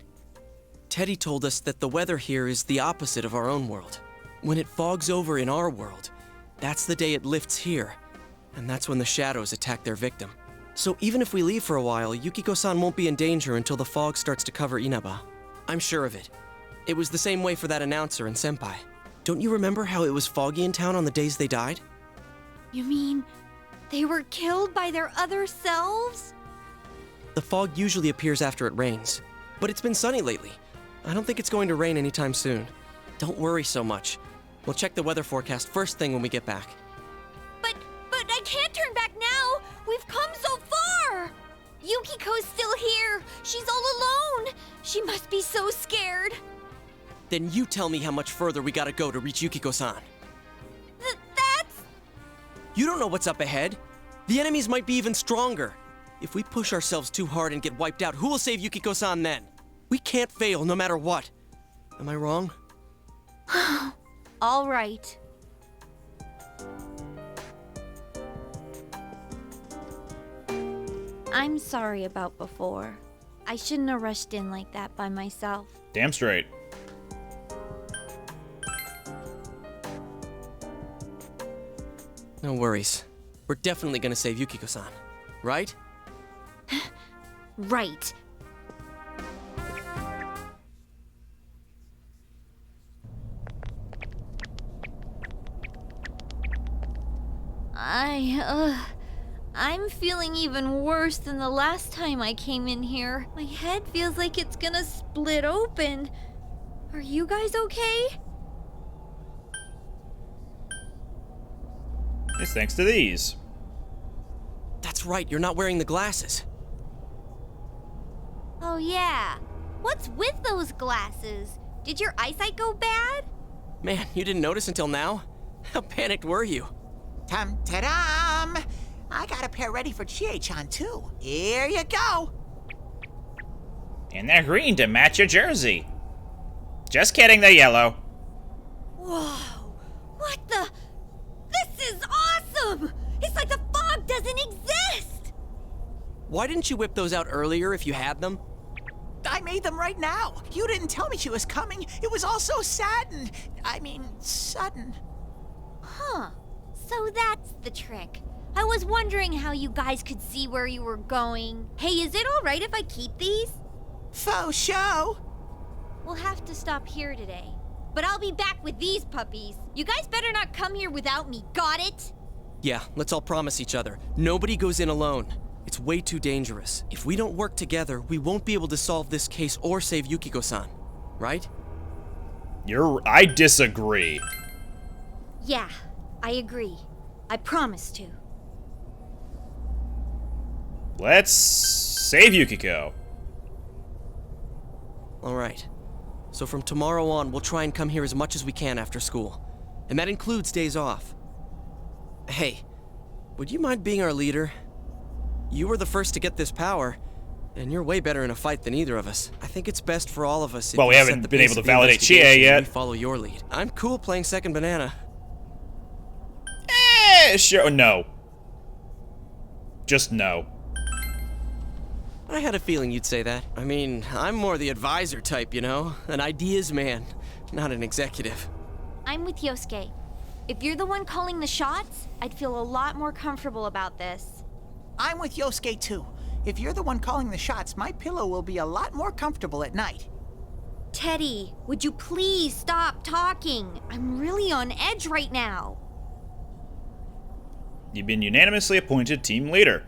Speaker 5: Teddy told us that the weather here is the opposite of our own world. When it fogs over in our world, that's the day it lifts here. And that's when the shadows attack their victim. So even if we leave for a while, Yukiko-san won't be in danger until the fog starts to cover Inaba. I'm sure of it. It was the same way for that announcer and Senpai. Don't you remember how it was foggy in town on the days they died?
Speaker 4: You mean they were killed by their other selves?
Speaker 5: The fog usually appears after it rains, but it's been sunny lately. I don't think it's going to rain anytime soon. Don't worry so much. We'll check the weather forecast first thing when we get back.
Speaker 4: But I can't turn back now! We've come so far! Yukiko's still here! She's all alone! She must be so scared!
Speaker 5: Then you tell me how much further we gotta go to reach Yukiko-san.
Speaker 4: That's...
Speaker 5: You don't know what's up ahead. The enemies might be even stronger. If we push ourselves too hard and get wiped out, who will save Yukiko-san then? We can't fail no matter what. Am I wrong?
Speaker 4: All right. I'm sorry about before. I shouldn't have rushed in like that by myself.
Speaker 1: Damn straight.
Speaker 5: No worries. We're definitely gonna save Yukiko-san, right?
Speaker 4: Right. I'm feeling even worse than the last time I came in here. My head feels like it's gonna split open. Are you guys okay?
Speaker 1: It's thanks to these.
Speaker 5: That's right, you're not wearing the glasses.
Speaker 4: Oh yeah. What's with those glasses? Did your eyesight go bad?
Speaker 5: Man, you didn't notice until now? How panicked were you?
Speaker 7: Ta-dam! I got a pair ready for Chie-chan too. Here you go.
Speaker 8: And they're green to match your jersey. Just kidding, they're yellow.
Speaker 4: Whoa. What the? This is awesome! It's like the fog doesn't exist!
Speaker 5: Why didn't you whip those out earlier if you had them?
Speaker 7: I made them right now. You didn't tell me she was coming. It was all so sudden.
Speaker 4: Huh. So that's the trick. I was wondering how you guys could see where you were going. Hey, is it alright if I keep these?
Speaker 7: Faux show.
Speaker 4: We'll have to stop here today. But I'll be back with these puppies. You guys better not come here without me, got it?
Speaker 5: Yeah, let's all promise each other. Nobody goes in alone. It's way too dangerous. If we don't work together, we won't be able to solve this case or save Yukiko-san. Right?
Speaker 1: I disagree.
Speaker 4: Yeah, I agree. I promise to.
Speaker 1: Let's save Yukiko.
Speaker 5: All right. So from tomorrow on, we'll try and come here as much as we can after school. And that includes days off. Hey, would you mind being our leader? You were the first to get this power, and you're way better in a fight than either of us. I think it's best for all of us if
Speaker 1: well, we
Speaker 5: you
Speaker 1: haven't
Speaker 5: set the
Speaker 1: been
Speaker 5: pace
Speaker 1: able to
Speaker 5: of the
Speaker 1: validate Chie
Speaker 5: investigation
Speaker 1: yet.
Speaker 5: and we follow your lead. I'm cool playing second banana.
Speaker 1: Sure, no. Just no.
Speaker 5: I had a feeling you'd say that. I mean, I'm more the advisor type, you know? An ideas man, not an executive.
Speaker 4: I'm with Yosuke. If you're the one calling the shots, I'd feel a lot more comfortable about this.
Speaker 7: I'm with Yosuke too. If you're the one calling the shots, my pillow will be a lot more comfortable at night.
Speaker 4: Teddy, would you please stop talking? I'm really on edge right now.
Speaker 1: You've been unanimously appointed team leader.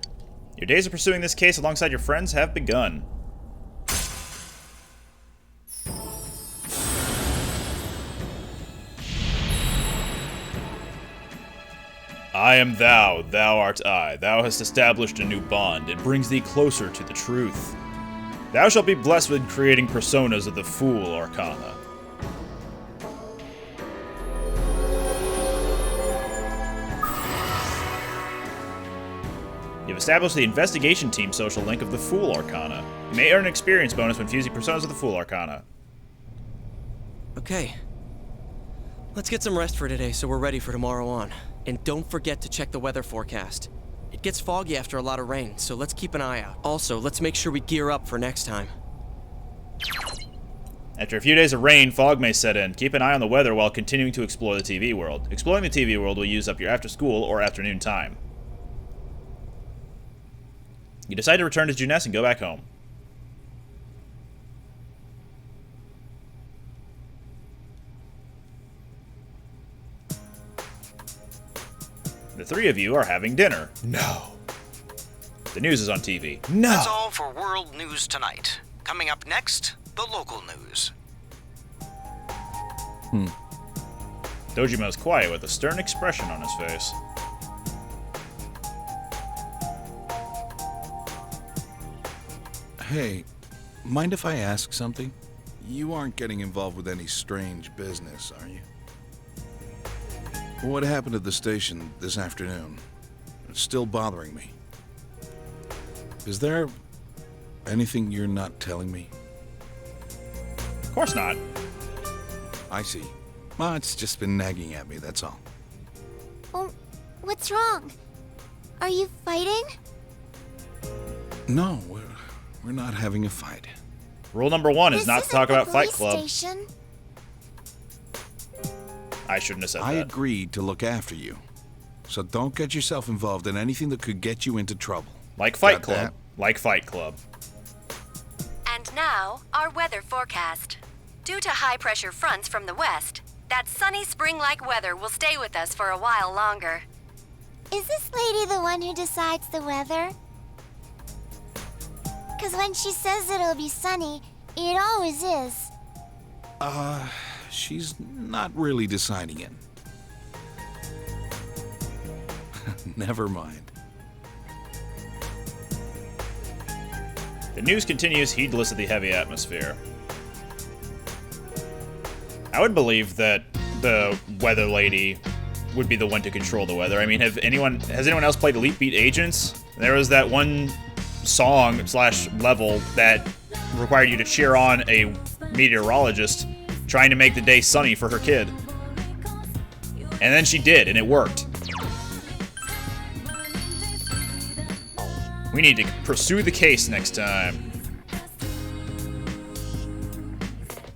Speaker 1: Your days of pursuing this case alongside your friends have begun. I am thou, thou art I. Thou hast established a new bond. It brings thee closer to the truth. Thou shalt be blessed with creating personas of the Fool Arcana. You've established the investigation team social link of the Fool Arcana. You may earn an experience bonus when fusing personas of the Fool Arcana.
Speaker 5: Okay. Let's get some rest for today so we're ready for tomorrow on. And don't forget to check the weather forecast. It gets foggy after a lot of rain, so let's keep an eye out. Also, let's make sure we gear up for next time.
Speaker 1: After a few days of rain, fog may set in. Keep an eye on the weather while continuing to explore the TV world. Exploring the TV world will use up your after-school or afternoon time. You decide to return to Juness and go back home. The three of you are having dinner.
Speaker 9: No.
Speaker 1: The news is on TV.
Speaker 9: No.
Speaker 21: That's all for world news tonight. Coming up next, the local news.
Speaker 1: Dojimo's quiet with a stern expression on his face.
Speaker 20: Hey, mind if I ask something? You aren't getting involved with any strange business, are you? What happened at the station this afternoon? It's still bothering me. Is there anything you're not telling me?
Speaker 1: Of course not.
Speaker 20: I see. Well, it's just been nagging at me, that's all.
Speaker 3: Well, what's wrong? Are you fighting?
Speaker 20: No, we're not having a fight.
Speaker 1: Rule number 1 is not to talk about Fight Club.
Speaker 3: Station.
Speaker 1: I shouldn't have said
Speaker 20: I
Speaker 1: that.
Speaker 20: agreed to look after you. So don't get yourself involved in anything that could get you into trouble.
Speaker 1: Like Fight
Speaker 20: Got
Speaker 1: Club.
Speaker 20: that?
Speaker 1: Like Fight Club.
Speaker 17: And now, our weather forecast. Due to high-pressure fronts from the west, that sunny spring-like weather will stay with us for a while longer.
Speaker 3: Is this lady the one who decides the weather? Because when she says it'll be sunny, it always is.
Speaker 20: She's not really deciding it. Never mind.
Speaker 1: The news continues heedless of the heavy atmosphere. I would believe that the weather lady would be the one to control the weather. I mean, has anyone else played Elite Beat Agents? There was that one song / level that required you to cheer on a meteorologist trying to make the day sunny for her kid. And then she did, and it worked. We need to pursue the case next time.